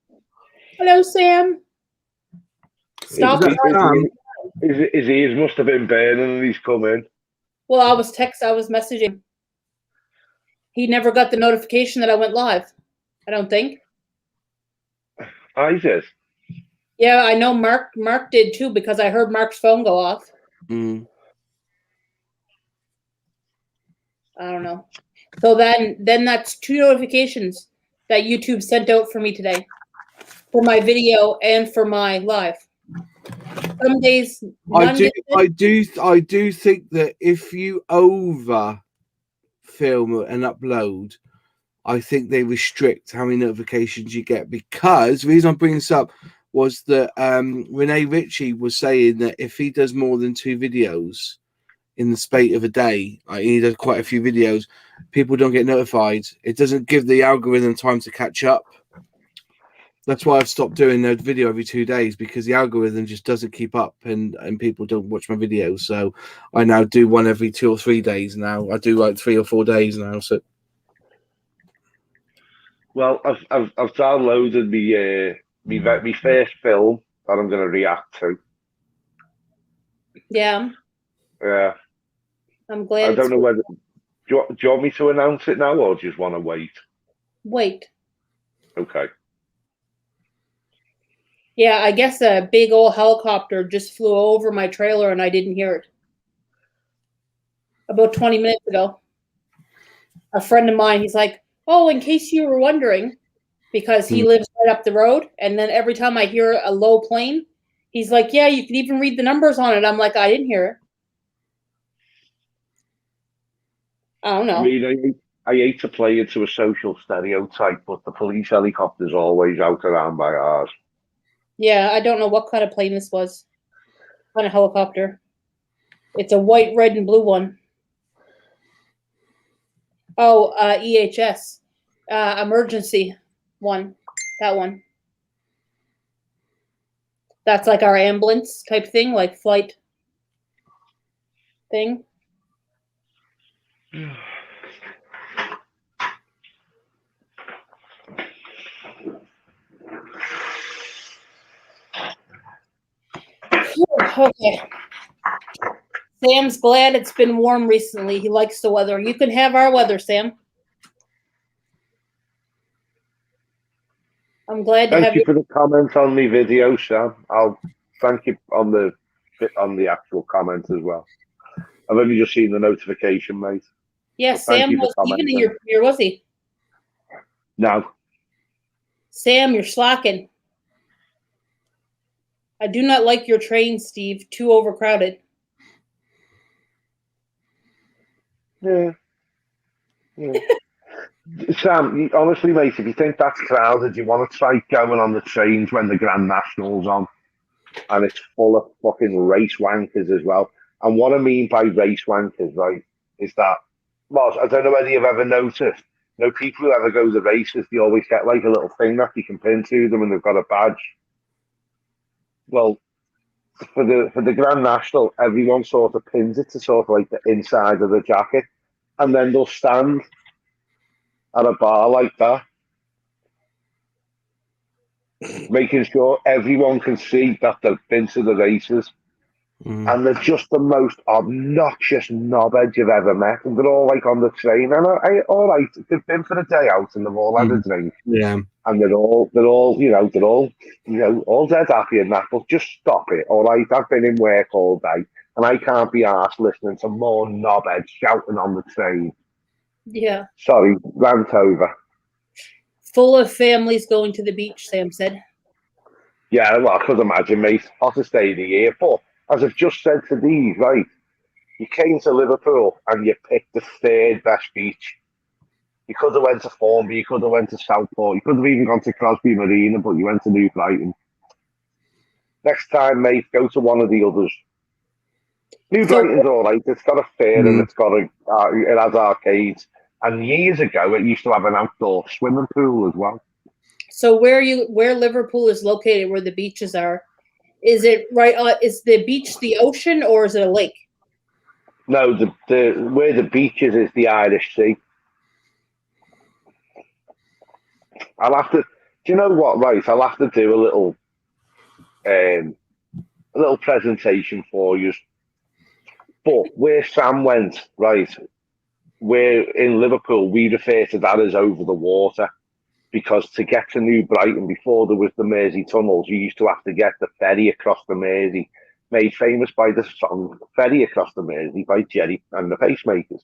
Hello, Sam. Stop. His ears must have been burning and he's come in. Well, I was messaging. He never got the notification that I went live. I don't think. I did. Yeah, I know Mark did too because I heard Mark's phone go off. Mm. I don't know. So then that's 2 notifications that YouTube sent out for me today for my video and for my live. Some days I do think that if you over film and upload, I think they restrict how many notifications you get, because the reason I'm bringing this up was that Renee Ritchie was saying that if he does more than 2 videos in the spate of a day, like he does quite a few videos, people don't get notified. It doesn't give the algorithm time to catch up. That's why I've stopped doing a video every 2 days, because the algorithm just doesn't keep up and people don't watch my videos. So I now do one every 2 or 3 days now. I do like 3 or 4 days now. So Well, I've downloaded me first film that I'm going to react to. Yeah. Yeah. I'm glad. I don't know whether. Do you want me to announce it now, or just want to wait? Wait. Okay. Yeah, I guess a big old helicopter just flew over my trailer and I didn't hear it. About 20 minutes ago. A friend of mine, he's like, "Oh, in case you were wondering," because he lives right up the road, and then every time I hear a low plane, he's like, "Yeah, you can even read the numbers on it." I'm like, "I didn't hear it." I don't know. I mean, I hate to play into a social stereotype, but the police helicopter's always out around by ours. Yeah, I don't know what kind of plane this was. What kind of helicopter. It's a white, red, and blue one. Oh, EHS. Emergency one. That one. That's like our ambulance type thing, like flight thing. Okay. Sam's glad it's been warm recently. He likes the weather. You can have our weather, Sam. I'm glad to have Thank you for the comment on my video, Sam. I'll thank you on the actual comment as well. I've only just seen the notification, mate. Yeah, So thank Sam you for was even in commenting. your was he? No. Sam, you're slacking. I do not like your train, Steve. Too overcrowded. Yeah. Sam, honestly, mate, if you think that's crowded, you want to try going on the trains when the Grand National's on, and it's full of fucking race wankers as well. And what I mean by race wankers, right, is that, Moz, I don't know whether you've ever noticed, people who ever go to races, they always get like a little thing that you can pin to them, and they've got a badge. Well, for the Grand National, everyone sort of pins it to sort of like the inside of the jacket, and then they'll stand at a bar like that, making sure everyone can see that they've been to the races. And they're just the most obnoxious knobheads you've ever met. And they're all like on the train. And all right, they've been for a day out and they've all had a drink. Yeah. And they're all, all dead happy and that. But just stop it, all right? I've been in work all day, and I can't be arsed listening to more knobheads shouting on the train. Yeah. Sorry, rant over. Full of families going to the beach, Sam said. Yeah, well, I could imagine, mate. Hottest day of the year. But as I've just said to these, right, you came to Liverpool and you picked the third best beach. You could have went to Formby, you could have went to Southport, you could have even gone to Crosby Marina, but you went to New Brighton. Next time, mate, go to one of the others. New Brighton's all right. It's got a fair and it has arcades. And years ago, it used to have an outdoor swimming pool as well. So where Liverpool is located, where the beaches are, is it right? Is the beach the ocean or is it a lake? No, the where the beach is the Irish Sea. I'll have to. Do you know what? Right, I'll have to do a little presentation for you. But where Sam went, right, we're in Liverpool, we refer to that as over the water, because to get to New Brighton before there was the Mersey tunnels, you used to have to get the ferry across the Mersey, made famous by the song "Ferry Across the Mersey" by Jerry and the Pacemakers.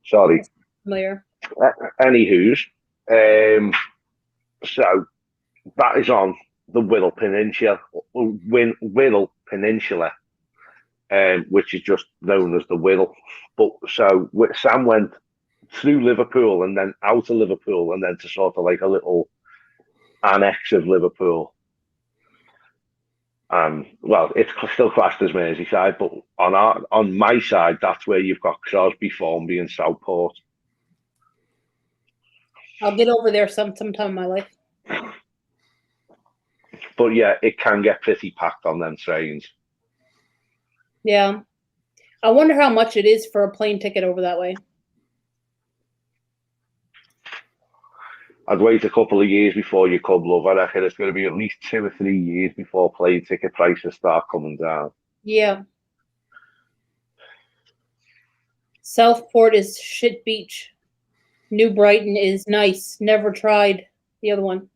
Sorry. Familiar. Anywho's, so that is on the Wirral Peninsula, which is just known as the Wirral. But so Sam went through Liverpool and then out of Liverpool and then to sort of like a little annex of Liverpool. Well, it's still classed as Merseyside, but on my side, that's where you've got Crosby, Formby, and Southport. I'll get over there sometime in my life. But yeah, it can get pretty packed on them trains. Yeah. I wonder how much it is for a plane ticket over that way. I'd wait a couple of years before you come, love. I reckon it's going to be at least 2 or 3 years before plane ticket prices start coming down. Yeah. Southport is shit beach. New Brighton is nice. Never tried the other one.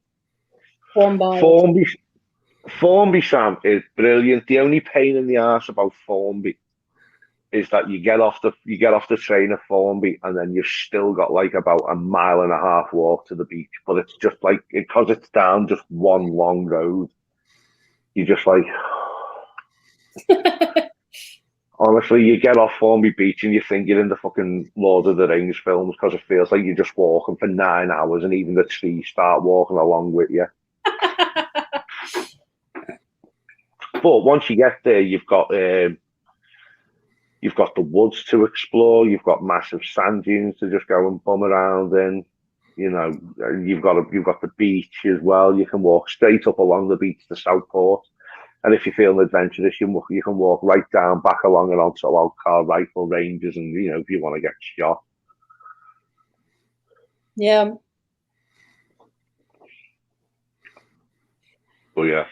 Formby, Sam, is brilliant. The only pain in the arse about Formby is that you get off the train at Formby and then you've still got like about a 1.5 mile walk to the beach. But it's just like, because it's down just one long road, you're just like, honestly, you get off Formby Beach and you think you're in the fucking Lord of the Rings films, because it feels like you're just walking for 9 hours and even the trees start walking along with you. But once you get there, you've got the woods to explore. You've got massive sand dunes to just go and bum around in. You know, you've got the beach as well. You can walk straight up along the beach to Southport, and if you're feeling adventurous, you can walk right down back along and onto Wildcard rifle ranges, and if you want to get shot. Yeah. But yeah.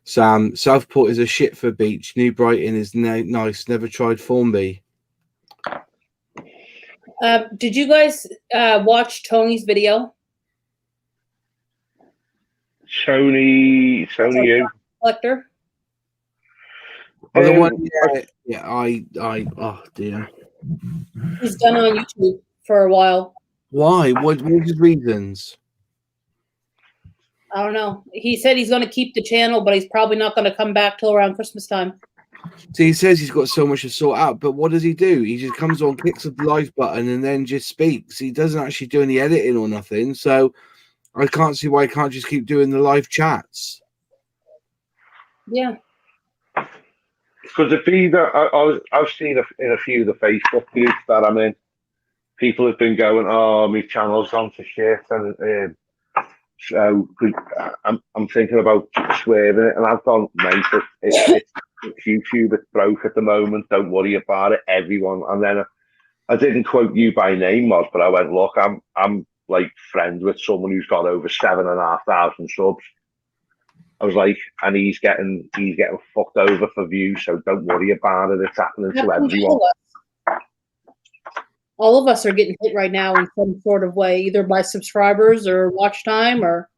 Sam, Southport is a shit for beach. New Brighton is nice. Never tried Formby. Did you guys watch Tony's video? Tony, Collector. Oh, the one, oh dear. He's done on YouTube for a while. Why? What are his reasons? I don't know. He said he's going to keep the channel, but he's probably not going to come back till around Christmas time. So he says he's got so much to sort out, but what does he do? He just comes on, clicks the live button, and then just speaks. He doesn't actually do any editing or nothing. So I can't see why he can't just keep doing the live chats. Yeah. Because I've seen in a few of the Facebook groups that I'm in, people have been going, "Oh, my channel's gone to shit," and so I'm thinking about swerving it, and I've gone, mate. YouTube, it's broke at the moment. Don't worry about it, everyone. And then I didn't quote you by name, Moz, but I went, look, I'm like friends with someone who's got over 7,500 subs. I was like, and he's getting fucked over for views, so don't worry about it. It's happening to everyone. All of us are getting hit right now in some sort of way, either by subscribers or watch time or.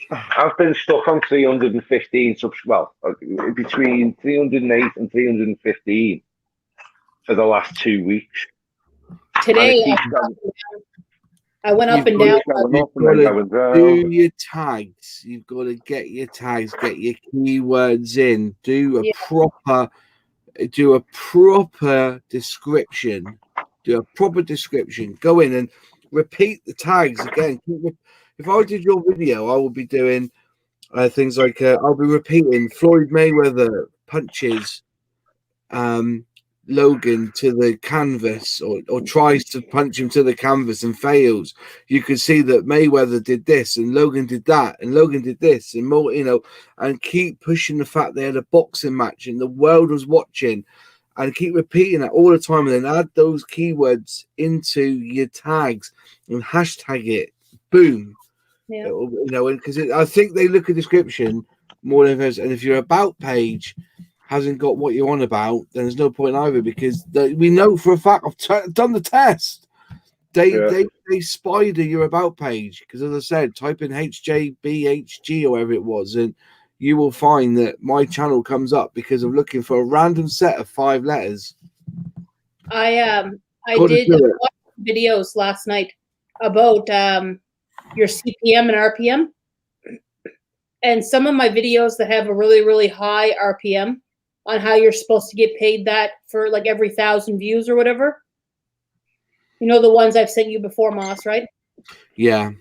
I've been stuck on 315 subs. Well, between 308 and 315 for the last 2 weeks. Today, I went up and down. Do your tags. You've got to get your tags, get your keywords in. Do a proper description. Do a proper description. Go in and repeat the tags again. If I did your video, I would be doing things like I'll be repeating Floyd Mayweather punches Logan to the canvas or tries to punch him to the canvas and fails. You could see that Mayweather did this and Logan did that and Logan did this and more, and keep pushing the fact they had a boxing match and the world was watching, and keep repeating that all the time, and then add those keywords into your tags and hashtag it. Boom. Yeah. Because I think they look at description more than this, and if your about page hasn't got what you're on about, then there's no point either, because we know for a fact, I've done the test. They spider your about page, because as I said, type in HJBHG or whatever it was, and you will find that my channel comes up because of looking for a random set of 5 letters. I did watch videos last night about your CPM and RPM, and some of my videos that have a really, really high RPM on how you're supposed to get paid that for like every 1,000 views or whatever. You know, the ones I've sent you before, Moss, right? Yeah.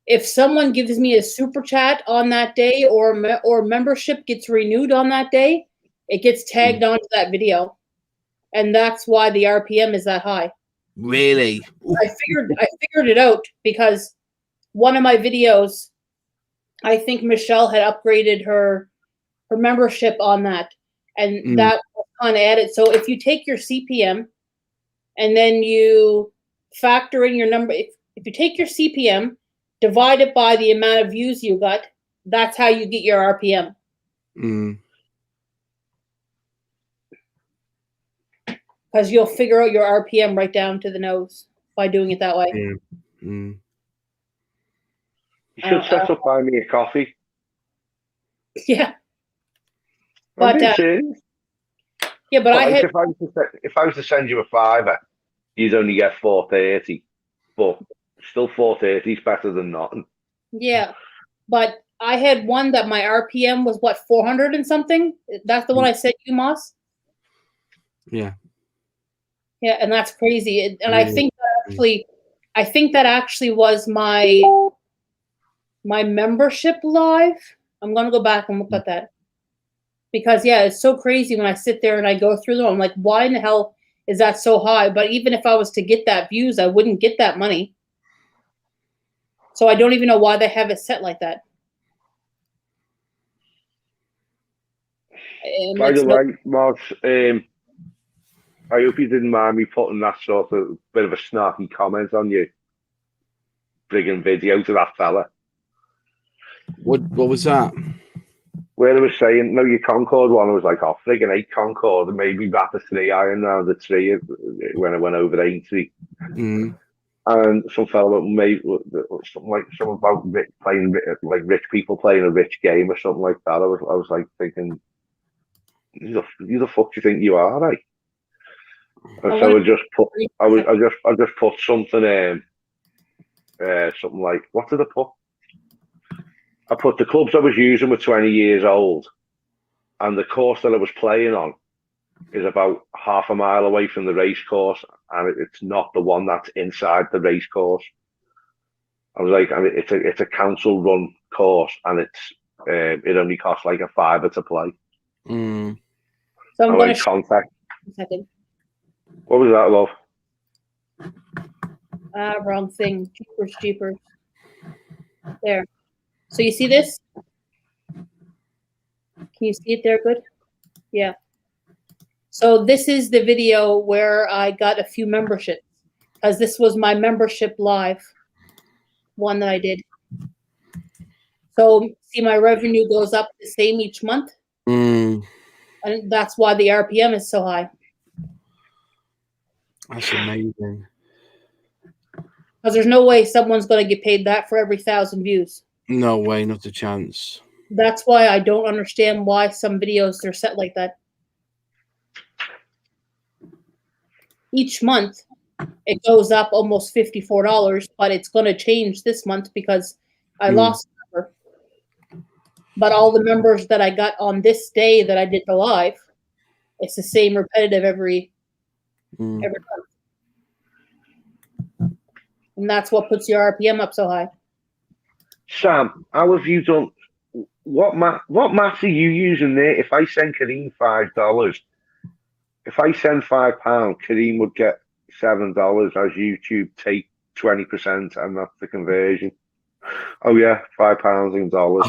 If someone gives me a super chat on that day or membership gets renewed on that day, it gets tagged onto that video. And that's why the RPM is that high. Really? I figured it out because one of my videos, I think Michelle had upgraded her membership on that, and that was kind of added. So if you take your CPM and then you factor in your number, if you take your CPM, divide it by the amount of views you got, that's how you get your RPM. Because you'll figure out your RPM right down to the nose by doing it that way. You should set up buy me a coffee. Yeah. But yeah, but if I was to send you a $5, you'd only get 430. But still 430 is better than nothing. Yeah. But I had one that my RPM was 400 and something. That's the one I sent you, Moss. Yeah. Yeah, and that's crazy. And I think that actually was my membership live. I'm gonna go back and look at that. Because it's so crazy when I sit there and I go through them. I'm like, why in the hell is that so high? But even if I was to get that views, I wouldn't get that money. So I don't even know why they have it set like that. By the way, Mark, I hope you didn't mind me putting that sort of bit of a snarky comment on you. Bringing video to that fella. What was that? Where I was saying, no, your Concord one, I was like, oh, friggin' 8 Concord, and maybe wrap a 3-iron around the tree when I went over 80. And some fellow made something about playing like rich people playing a rich game or something like that. I was like thinking, who the fuck do you think you are, right? And so I just put something something like, what did I put? I put the clubs I was using were 20 years old, and the course that I was playing on is about half a mile away from the race course, and it's not the one that's inside the race course. I was like, it's a council run course, and it only costs like $5 to play. So I'm going to contact. A second. What was that, love? Wrong thing. Jeepers. There. So you see this? Can you see it there good? Yeah. So this is the video where I got a few memberships, because this was my membership live one that I did. So see, my revenue goes up the same each month, Mm, and that's why the RPM is so high. that's amazing. Because there's no way someone's going to get paid that for every 1,000 views. No way, not a chance. That's why I don't understand why some videos they're set like that. Each month, it goes up almost $54, but it's going to change this month because I lost a member. But all the members that I got on this day that I did the live, it's the same repetitive every month. And that's what puts your RPM up so high. Sam, how have you done? What math are you using there? If I send Kareem $5, if I send £5, Kareem would get $7 as YouTube take 20%, and that's the conversion. Oh yeah, £5 in dollars.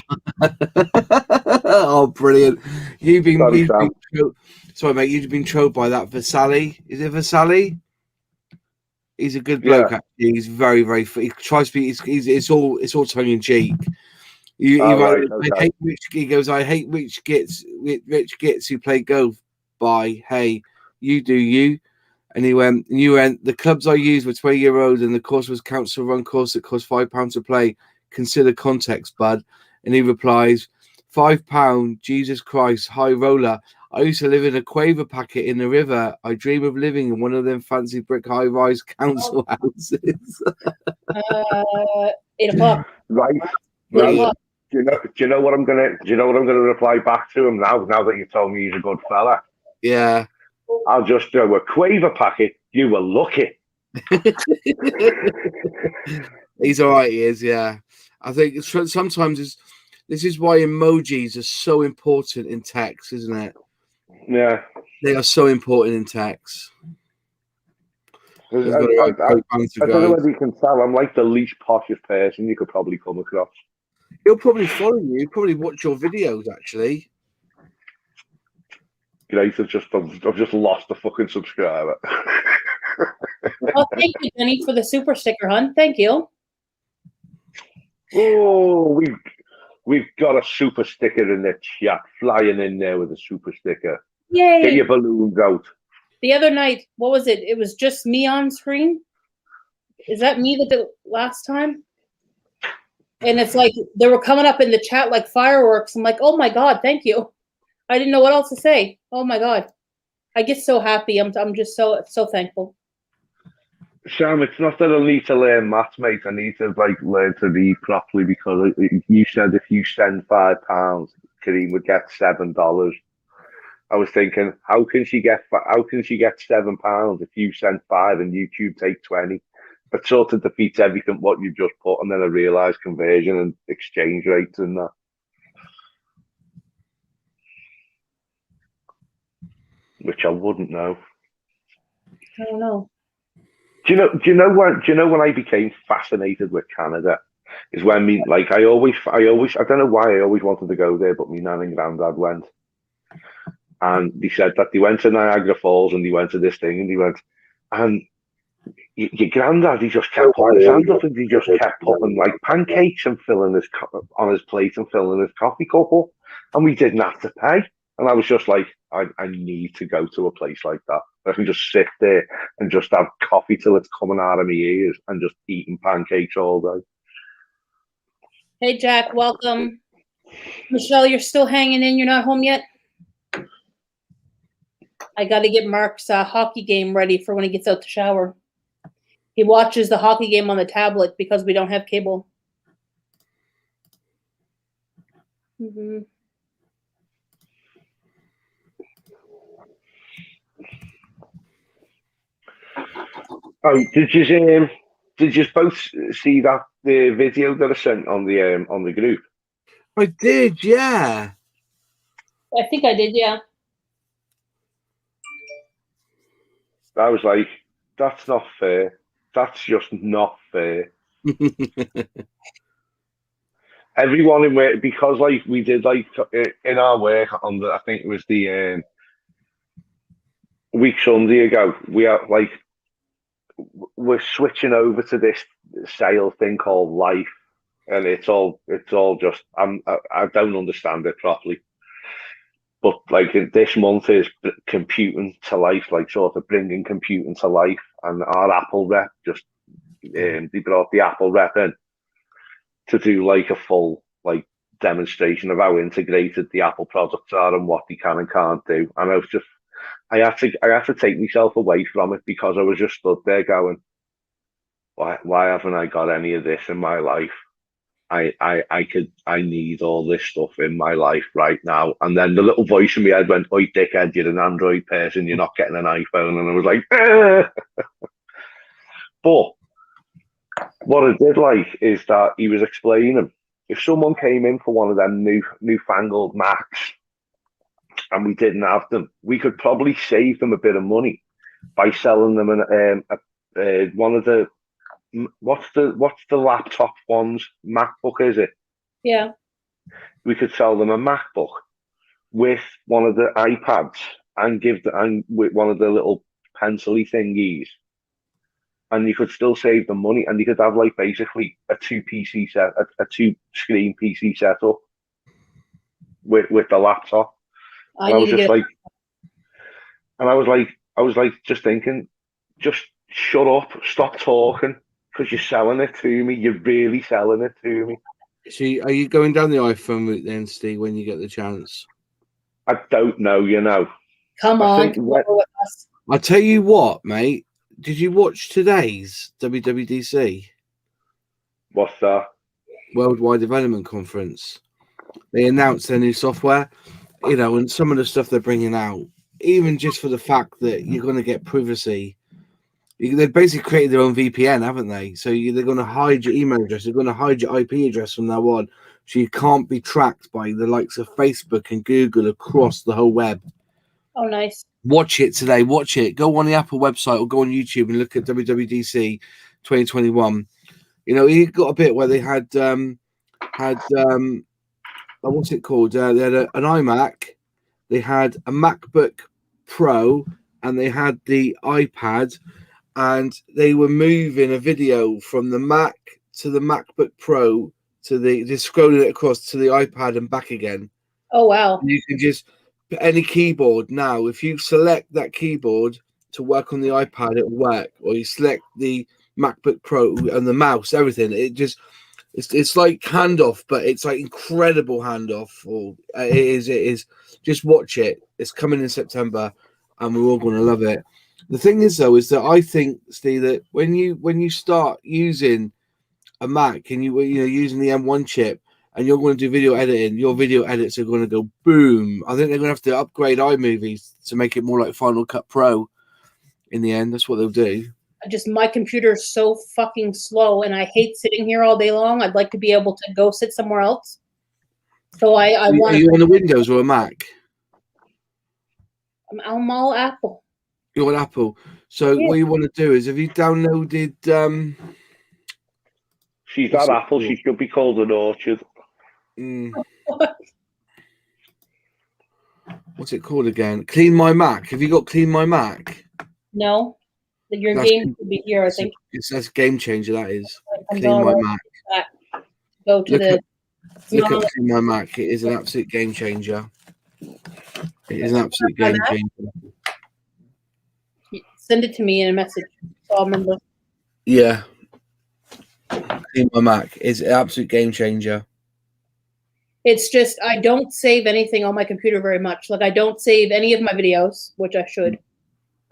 Oh, brilliant! Sorry, Sam. Sorry, mate. You've been trolled by that Vasali. Is it Vasali? He's a good bloke. Yeah. Actually. He's very, very. He tries to be. It's all tongue in cheek. Right, I hate rich. He goes. I hate rich gits who play golf. By hey, you do you. And he went. And you went. The clubs I used were 20-year-olds, and the course was council run course that cost £5 to play. Consider context, bud. And he replies, £5. Jesus Christ, high roller. I used to live in a Quaver packet in the river. I dream of living in one of them fancy brick high-rise council houses. 8 o'clock. Right. O'clock. Do you know what I'm gonna reply back to him now? Now that you told me he's a good fella. Yeah. I'll just do a Quaver packet. You were lucky. He's all right. He is. Yeah. I think sometimes this is why emojis are so important in text, isn't it? Yeah. They are so important in text. I don't know whether you can tell. I'm like the least poshest person you could probably come across. He'll probably follow you. He'll probably watch your videos, actually. Great, I've just lost a fucking subscriber. Oh, thank you, Jenny, for the super sticker, hon. Thank you. Oh, we've got a super sticker in the chat, flying in there with a super sticker. Yay! Get your balloons out. The other night, what was it? It was just me on screen. Is that me that did last time? And it's like they were coming up in the chat like fireworks. I'm like, oh my god, thank you. I didn't know what else to say. Oh my god, I get so happy. I'm just so thankful. Sam, it's not that I need to learn maths, mate. I need to learn to read properly, because you said if you send £5, Kareem would get $7. I was thinking, how can she get £7 if you send 5 and YouTube take 20? It sort of defeats everything what you just put, and then I realised conversion and exchange rates and that. Which I wouldn't know. I don't know. Do you know when I became fascinated with Canada? Is when I don't know why I always wanted to go there, but my nan and granddad went. And they said that they went to Niagara Falls and they went to this thing and they went, and your granddad, he just kept putting his hand up and he just kept putting like pancakes and filling on his plate and filling his coffee cup up, and we didn't have to pay. And I was just like, I need to go to a place like that. I can just sit there and just have coffee till it's coming out of my ears and just eating pancakes all day. Hey, Jack, welcome. Michelle, you're still hanging in? You're not home yet? I got to get Mark's hockey game ready for when he gets out the shower. He watches the hockey game on the tablet because we don't have cable. Mm-hmm. Oh, did you both see the video that I sent on the group? I did, yeah. I think I did, yeah. I was like, that's not fair. That's just not fair. Everyone in work, because we did in our work on I think it was the week Sunday ago, we are like, we're switching over to this sales thing called Life, and it's all just I don't understand it properly. But like this month is computing to life, like sort of bringing computing to life. And our Apple rep just they brought the Apple rep in to do like a full like demonstration of how integrated the Apple products are and what they can and can't do. And I was just I had to take myself away from it because I was just stood there going, why haven't I got any of this in my life? I need all this stuff in my life right now. And then the little voice in my head went, "Oi, dickhead, you're an Android person, you're not getting an iPhone." And I was like, But what I did like is that he was explaining, if someone came in for one of them newfangled Macs and we didn't have them, we could probably save them a bit of money by selling them one of the what's the laptop ones? MacBook, is it? Yeah. We could sell them a MacBook with one of the iPads and with one of the little pencil-y thingies, and you could still save them money, and you could have like basically a two screen PC setup with the laptop. And I was just like, and I was like just thinking, just shut up, stop talking. Because you're selling it to me. You're really selling it to me. See, are you going down the iPhone route then, Steve, when you get the chance? I don't know, you know. Come on. I'll tell you what, mate. Did you watch today's WWDC? What's that? Worldwide Development Conference. They announced their new software, you know, and some of the stuff they're bringing out, even just for the fact that you're going to get privacy. They've basically created their own VPN, haven't they? So they're going to hide your email address. They're going to hide your IP address from now on. So you can't be tracked by the likes of Facebook and Google across the whole web. Oh, nice. Watch it today. Watch it. Go on the Apple website or go on YouTube and look at WWDC 2021. You know, you got a bit where they had what's it called? They had an iMac. They had a MacBook Pro and they had the iPad. And they were moving a video from the Mac to the MacBook Pro to just scrolling it across to the iPad and back again. Oh, wow. And you can just any keyboard now. If you select that keyboard to work on the iPad, it'll work. Or you select the MacBook Pro and the mouse, everything. It's like handoff, but it's like incredible handoff. Or it is. Just watch it. It's coming in September, and we're all going to love it. The thing is, though, is that I think, Steve, that when you start using a Mac and you're using the M1 chip and you're going to do video editing, your video edits are going to go boom. I think they're going to have to upgrade iMovie to make it more like Final Cut Pro. In the end, that's what they'll do. My computer's so fucking slow, and I hate sitting here all day long. I'd like to be able to go sit somewhere else. So I want. Are you on a Windows or a Mac? I'm all Apple. You're on Apple. So what you want to do is, have you downloaded? She's not Apple. She should be called an Orchard. What's it called again? Clean My Mac. Have you got Clean My Mac? No. Your game should be here, I think. That's Game Changer, that is. Clean My Mac. Go to look at Clean My Mac. It is an absolute game changer. It is an absolute game changer. Send it to me in a message. So I'll remember. Yeah. Clean My Mac is an absolute game changer. It's just I don't save anything on my computer very much. Like I don't save any of my videos, which I should.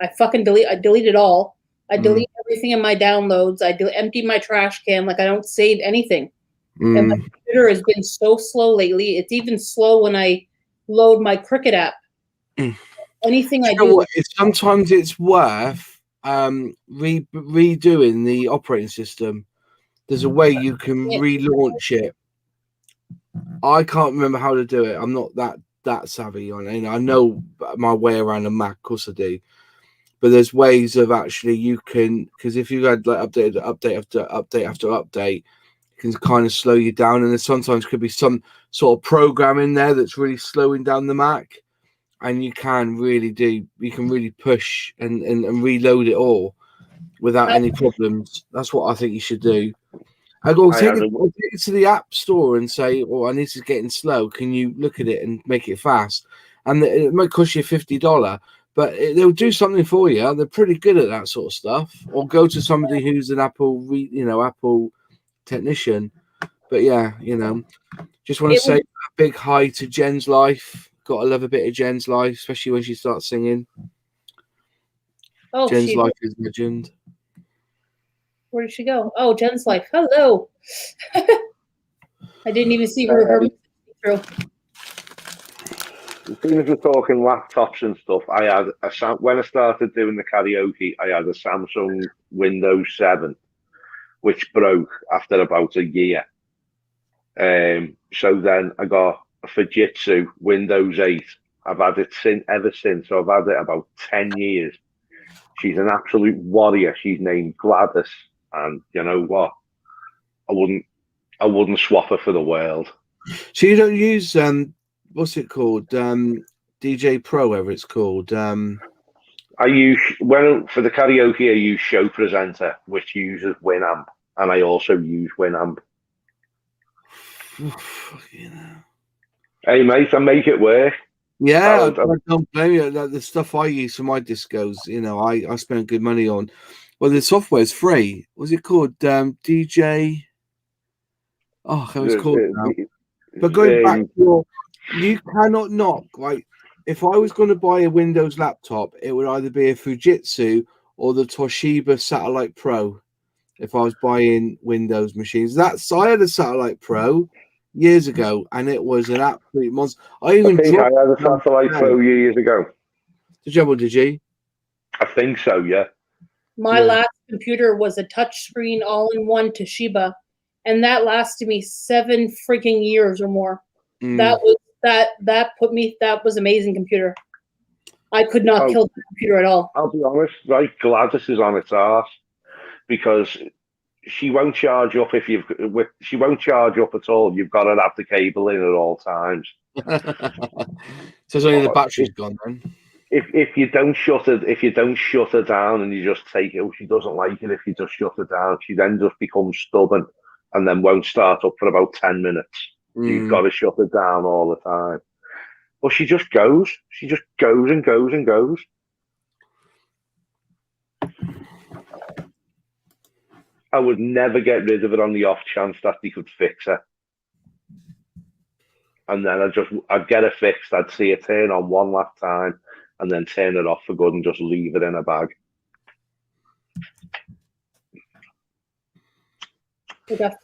I delete it all. I delete everything in my downloads. I empty my trash can. Like I don't save anything. And my computer has been so slow lately. It's even slow when I load my Cricut app. Anything I do. Sometimes it's worth redoing the operating system. There's a way you can relaunch it. I can't remember how to do it. I'm not that savvy on it. I know my way around a Mac, of course I do. But there's ways of actually you can, because if you had like update after update, it can kind of slow you down. And there sometimes could be some sort of program in there that's really slowing down the Mac. and you can really push and reload it all without any problems. That's what I think you should do. I'll take it to the app store and say, "Oh, I need to get in slow. Can you look at it and make it fast?" And it might cost you $50, but they'll do something for you. They're pretty good at that sort of stuff. Or go to somebody who's an Apple technician. But yeah, just want to say a big hi to Jen's life. Got to love a bit of Jen's life, especially when she starts singing. Oh, Jen's life is legend. Where did she go? Oh, Jen's life. Hello. I didn't even see her through. As soon as we're talking laptops and stuff, when I started doing the karaoke, I had a Samsung Windows 7, which broke after about a year. So then I got a Fujitsu Windows 8. I've had it ever since. So I've had it about 10 years. She's an absolute warrior. She's named Gladys. And you know what? I wouldn't swap her for the world. So you don't use what's it called? DJ Pro, whatever it's called. I use for the karaoke. I use Show Presenter, which uses Winamp, and I also use Winamp. Hey mate, I make it work. Yeah, I don't blame you. The stuff I use for my discos, I spent good money on. Well, the software's free. What's it called? DJ. Oh, how it's called now. But going back to you cannot knock. Like, if I was going to buy a Windows laptop, it would either be a Fujitsu or the Toshiba Satellite Pro. If I was buying Windows machines, I had a Satellite Pro years ago, and it was an absolute monster. I had a Satellite Pro years ago. Did you? I think so, yeah. My last computer was a touchscreen all-in-one Toshiba, and that lasted me 7 freaking years or more. That was amazing computer. I could not kill the computer at all. I'll be honest, right? Gladys is on its arse because she won't charge up she won't charge up at all. You've got to have the cable in at all times. So it's only the battery's gone then. If you don't shut her down and you just take it, she doesn't like it if you just shut her down. She then just becomes stubborn and then won't start up for about 10 minutes. You've got to shut her down all the time. But she just goes. She just goes and goes and goes. I would never get rid of it on the off chance that they could fix her. And then I'd get her fixed. I'd see it turn on one last time and then turn it off for good and just leave it in a bag.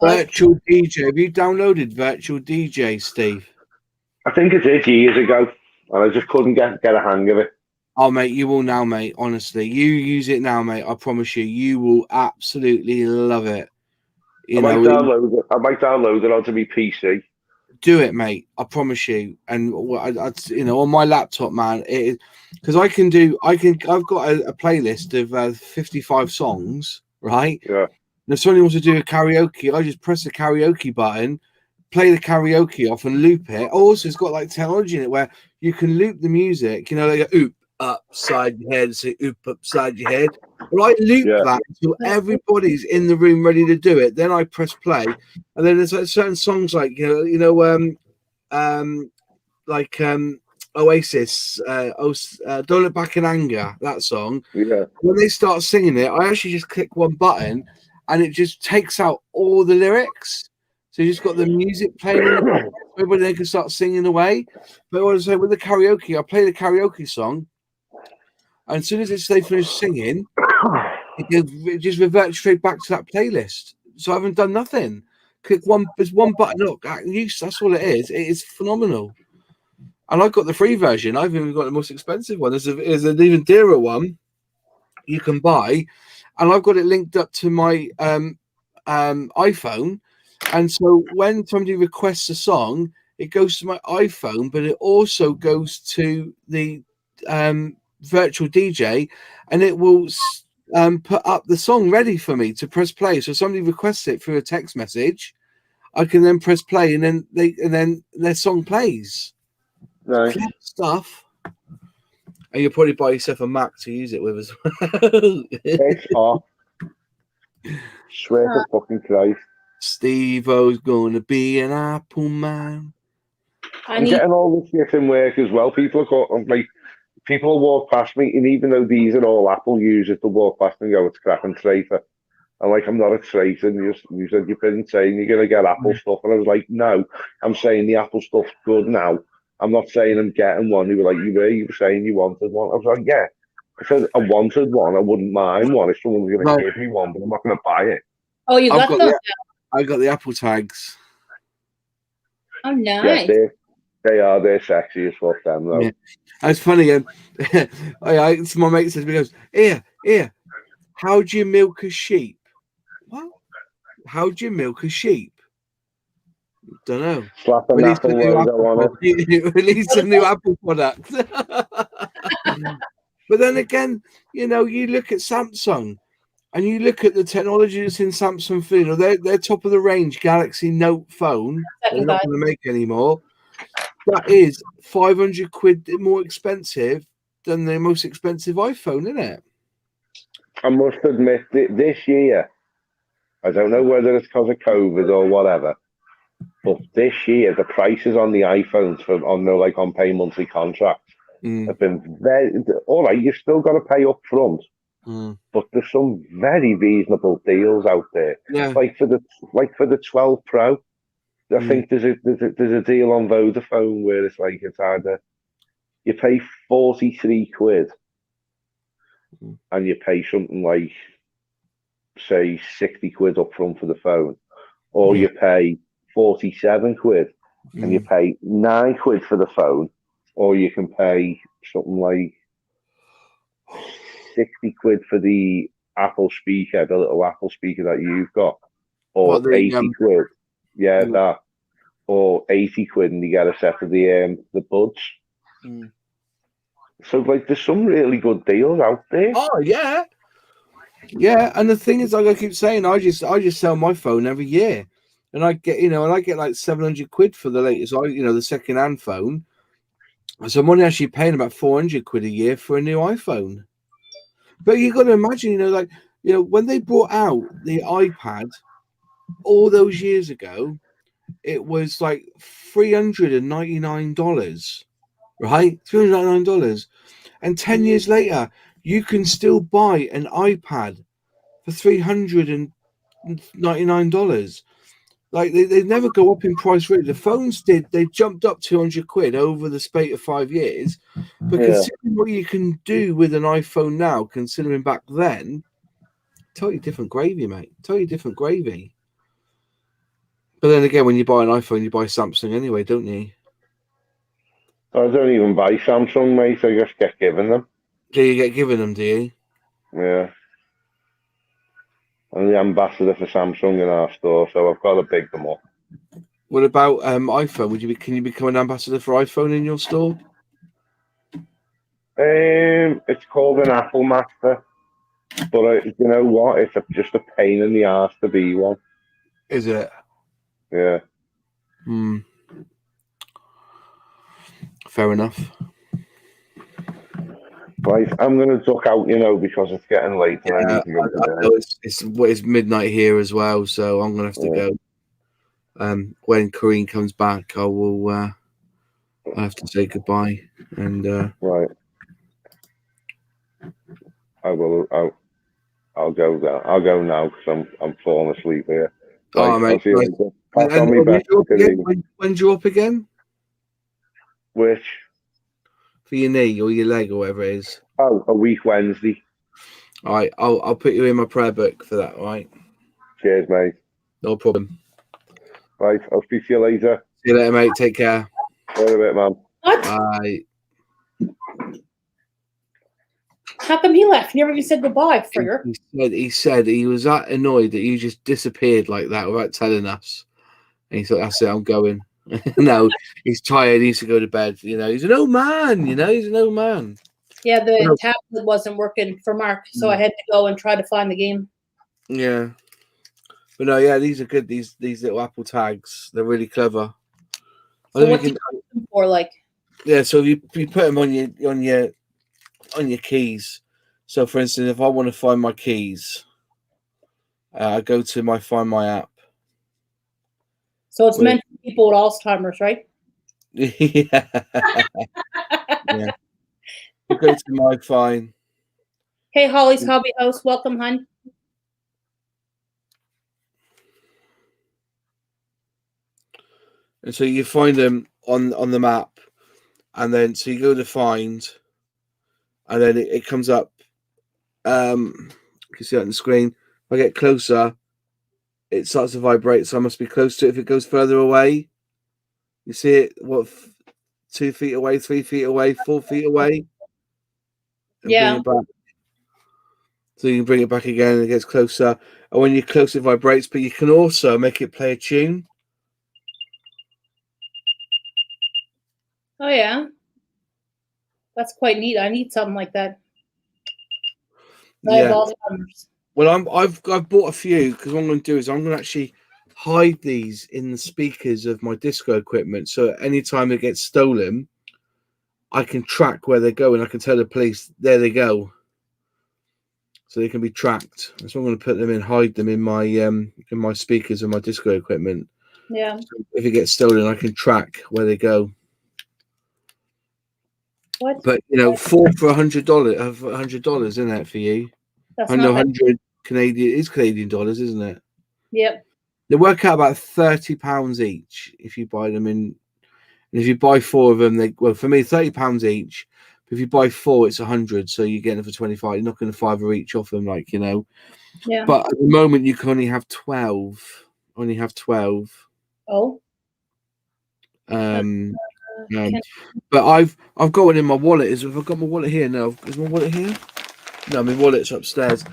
Virtual DJ. Have you downloaded Virtual DJ, Steve? I think I did years ago, and I just couldn't get a hang of it. Oh, mate, you will now, mate. Honestly, you use it now, mate. I promise you, you will absolutely love it. I might download it onto my PC. Do it, mate. I promise you. And on my laptop, man, because I've got a playlist of 55 songs, right? Yeah. And if somebody wants to do a karaoke, I just press the karaoke button, play the karaoke off, and loop it. Also, it's got like technology in it where you can loop the music. They go oop upside your head, say oop upside your head. Well, I loop that until everybody's in the room ready to do it. Then I press play, and then there's certain songs like Oasis, Don't Look Back in Anger. That song. Yeah. When they start singing it, I actually just click one button, and it just takes out all the lyrics. So you just got the music playing, everybody they can start singing away. But what I say with the karaoke, I play the karaoke song, and as soon as they finish singing, it just reverts straight back to that playlist. So I haven't done nothing. Click there's one button. Look, that's all it is. It is phenomenal. And I've got the free version. I've even got the most expensive one. There's an even dearer one you can buy, and I've got it linked up to my iPhone. And so when somebody requests a song, it goes to my iPhone, but it also goes to the virtual DJ, and it will put up the song ready for me to press play. So if somebody requests it through a text message, I can then press play, and then their song plays. Right. Stuff. And you'll probably buy yourself a Mac to use it with as well. It's hot. Swear to fucking Christ. Steve-O's gonna be an Apple man. I I'm need. getting all this shit in work as well. People will walk past me, and even though these are all Apple users, they'll walk past me and go, "It's cracking traitor." I'm like, I'm not a traitor. And you said you've been saying you're gonna get Apple stuff, and I was like, no, I'm saying the Apple stuff's good now. I'm not saying I'm getting one. You were like, you were saying you wanted one. I was like, yeah. I said I wanted one. I wouldn't mind one if someone was gonna No. give me one, but I'm not gonna buy it. Oh, you I've got got them? I got the Apple tags. Oh, Yeah, nice. they're sexy as fuck. Them though. Yeah. It's funny. So my mate says, he goes, here. How do you milk a sheep? What? How do you milk a sheep? Don't know. Slap an Release a Apple new logo on it. Release a new Apple product. But then again, you look at Samsung and you look at the technology that's in Samsung phone, their top of the range Galaxy Note phone, they're not going to make anymore. That is 500 quid more expensive than the most expensive iPhone, isn't it? I must admit, this year, I don't know whether it's because of COVID or whatever, but this year the prices on the iPhones on pay monthly contracts have been very all right. You've still got to pay up front, but there's some very reasonable deals out there. Yeah. Like for the 12 Pro, I think there's a deal on Vodafone where it's either you pay 43 quid and you pay something like, say, 60 quid up front for the phone, or you pay 47 quid and you pay 9 quid for the phone, or you can pay something like 60 quid for the Apple speaker, the little Apple speaker that you've got, or 80 quid. Yeah, that. Or 80 quid and you get a set of the buds. So there's some really good deals out there. Oh yeah. Yeah, and the thing is, like I keep saying, I just sell my phone every year. And I get like 700 quid for the latest, the second hand phone. So I'm only actually paying about 400 quid a year for a new iPhone. But you got to imagine, when they brought out the iPad all those years ago, it was like $399, right? $399. And 10 years later, you can still buy an iPad for $399. Like they never go up in price really. The phones they jumped up 200 quid over the spate of 5 years. But considering what you can do with an iPhone now, considering back then, totally different gravy, mate. Totally different gravy. But then again, when you buy an iPhone, you buy Samsung anyway, don't you? I don't even buy Samsung, mate. I just get given them. Do you get given them, do you? Yeah. I'm the ambassador for Samsung in our store, so I've got to big them up. What about iPhone? Can you become an ambassador for iPhone in your store? It's called an Apple Master, but you know what? It's just a pain in the arse to be one. Is it? Yeah. Fair enough. Right, I'm going to duck out, because it's getting late. And I need to go to bed. It's midnight here as well, so I'm going to have to go. When Corinne comes back, I have to say goodbye. And right, I will. I'll go down. I'll go now because I'm falling asleep here. Right, oh, mate. I'll see you later. Pass on me back. When's you up again? Which? For your knee or your leg or whatever it is. Oh, a week Wednesday. All right, I'll put you in my prayer book for that. All right. Cheers, mate. No problem. Right, I'll speak to you later. See you later, mate. Take care. Wait a bit, man. What? Bye. How come he left? He never even said goodbye, Frigger. He said he was that annoyed that you just disappeared like that without telling us. And he thought, that's it, I'm going. No, he's tired. He needs to go to bed. He's an old man. He's an old man. Yeah, the tablet wasn't working for Mark, so I had to go and try to find the game. Yeah. But no, yeah, these are good. These little Apple tags, they're really clever. So what do you use them for, like? Yeah, so if you put them on your on your keys. So, for instance, if I want to find my keys, I go to my Find My app. So it's meant for people with Alzheimer's, right? Yeah. Yeah. I go to my Find. Hey, Holly's Hobby House, welcome, hun. And so you find them on the map, and then so you go to Find, and then it comes up. You can see that on the screen. If I get closer, it starts to vibrate, so I must be close to it. If it goes further away, you see it, what, 2 feet away, 3 feet away, 4 feet away, and bring Yeah. it back. So you can bring it back again, and it gets closer. And when you're close, it vibrates, but you can also make it play a tune. Oh, yeah. That's quite neat. I need something like that. I have Yeah. Alzheimer's. Well, I've bought a few, because what I'm going to do is I'm going to actually hide these in the speakers of my disco equipment. So anytime it gets stolen, I can track where they go, and I can tell the police, there they go. So they can be tracked. So I'm going to put them in, hide them in my speakers and my disco equipment. Yeah. So if it gets stolen, I can track where they go. What? But you know, 4 for $100, isn't that for you? That's I know not bad. 100 Canadian is Canadian dollars, isn't it? Yep. They work out about £30 each if you buy them in. And if you buy 4 of them, for me £30 each. But if you buy 4, it's 100. So you're getting them for 25. You're not going to $5 each off them, like, you know. Yeah. But at the moment, you can only have 12. Only have 12. Oh. But I've got one in my wallet. Have I got my wallet here? No. Is my wallet here? No, my wallet's upstairs.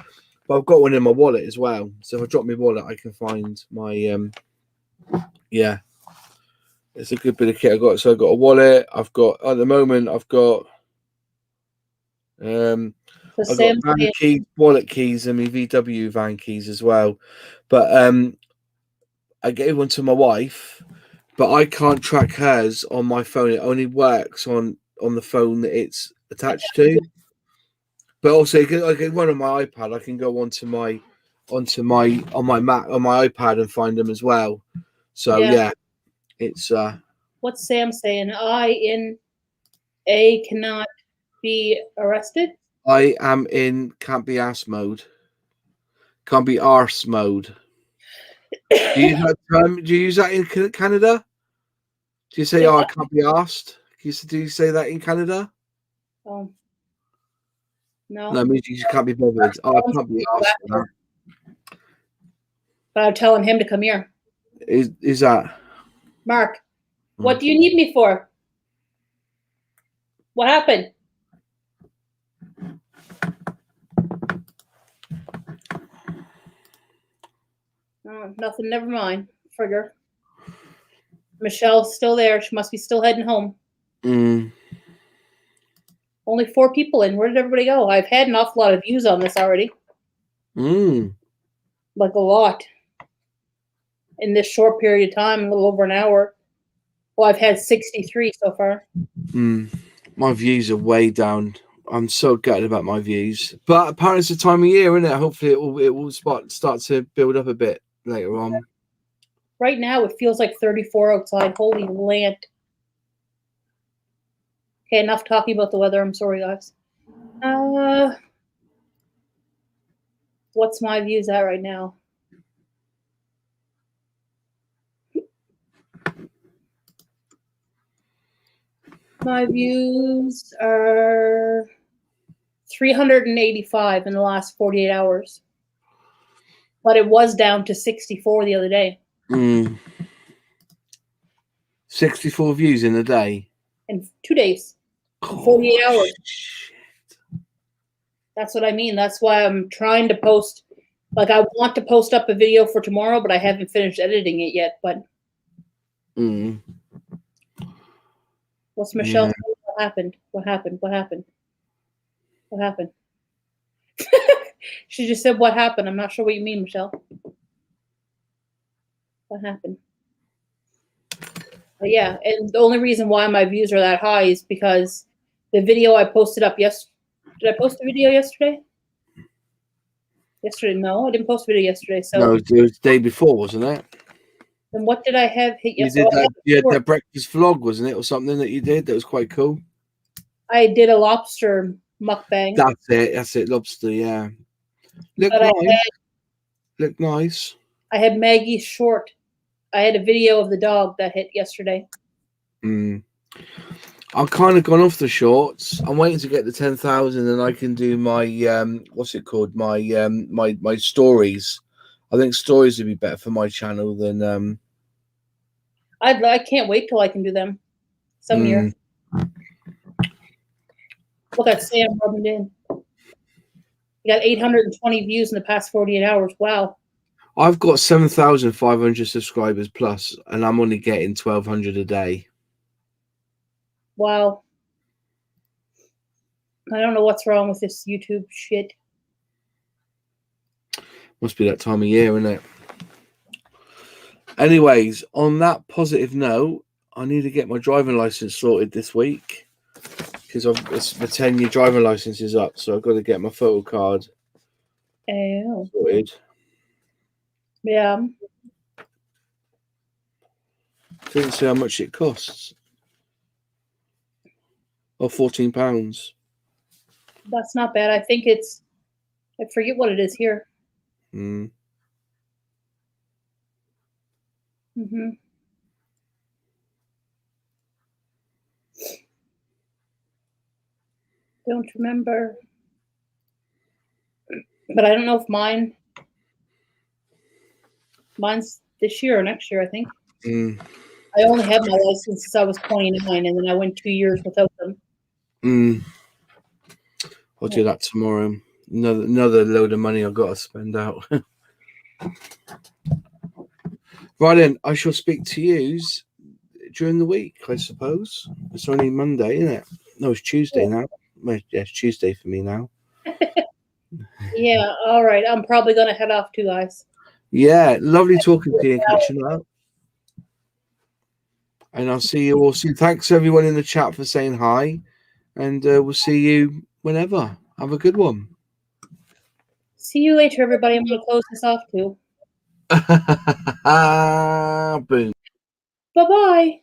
But I've got one in my wallet as well. So if I drop my wallet, I can find my yeah. It's a good bit of kit I got. So I've got a wallet. At the moment I've got van keys, wallet keys, and my VW van keys as well. But I gave one to my wife, but I can't track hers on my phone. It only works on the phone that it's attached to. But also, I can run on my iPad. I can go on my Mac on my iPad and find them as well. So yeah it's What's Sam saying? I in A cannot be arrested. I am in can't be asked mode. Can't be arse mode. Do you use that term? Do you use that in Canada? Do you say, I can't be asked? Do you say that in Canada? Oh, no. No, it means you can't be bothered. I can't be asked for that. But I'm telling him to come here. Is that? Mark, what do you need me for? What happened? Oh, nothing. Never mind. Frigger. Michelle's still there. She must be still heading home. Only 4 people in. Where did everybody go? I've had an awful lot of views on this already. Like a lot. In this short period of time, a little over an hour. Well, I've had 63 so far. My views are way down. I'm so gutted about my views. But apparently it's the time of year, isn't it? Hopefully it will start to build up a bit later on. Right now, it feels like 34 outside. Holy land. Okay, enough talking about the weather. I'm sorry, guys. What's my views at right now? My views are 385 in the last 48 hours. But it was down to 64 the other day. 64 views in a day? In 2 days. 48 hours. Shit. That's what I mean. That's why I'm trying to post. Like, I want to post up a video for tomorrow, but I haven't finished editing it yet. But what's Michelle saying? What happened? What happened? What happened? What happened? She just said, what happened? I'm not sure what you mean, Michelle. What happened? But yeah, and the only reason why my views are that high is because the video I posted up Did I post a video yesterday? Yesterday, no, I didn't post a video yesterday. So No, it was the day before, wasn't it? then what did I have hit You yesterday? did that. You had that breakfast vlog, wasn't it, or something that you did that was quite cool? I did a lobster mukbang. That's it. That's it. Lobster. Yeah. Look But nice. Look nice. I had Maggie's short. I had a video of the dog that hit yesterday. I've kind of gone off the shorts. I'm waiting to get the 10,000, and I can do my what's it called? My my stories. I think stories would be better for my channel than I can't wait till I can do them. Some year. Look at Sam rubbing in. You got 820 views in the past 48 hours. Wow. I've got 7,500 subscribers plus, and I'm only getting 1,200 a day. Wow. I don't know what's wrong with this YouTube shit. Must be that time of year, isn't it? Anyways, on that positive note, I need to get my driving license sorted this week because my 10-year driving license is up, so I've got to get my photo card sorted. Yeah. I didn't see how much it costs. Oh, £14. That's not bad. I think it's, I forget what it is here. Mm. Don't remember. But I don't know if mine's this year or next year, I think. I only had my license since I was 29, and then I went 2 years without them. I'll do that tomorrow. Another load of money I've got to spend out. Right then, I shall speak to yous during the week, I suppose. It's only Monday, isn't it? No, it's Tuesday now. Well, yeah, it's Tuesday for me now. Yeah, all right. I'm probably going to head off too, guys. Yeah, lovely talking to you and catching up. And I'll see you all soon. Thanks everyone in the chat for saying hi. And we'll see you whenever. Have a good one. See you later, everybody. I'm going to close this off too. Boom. Bye-bye.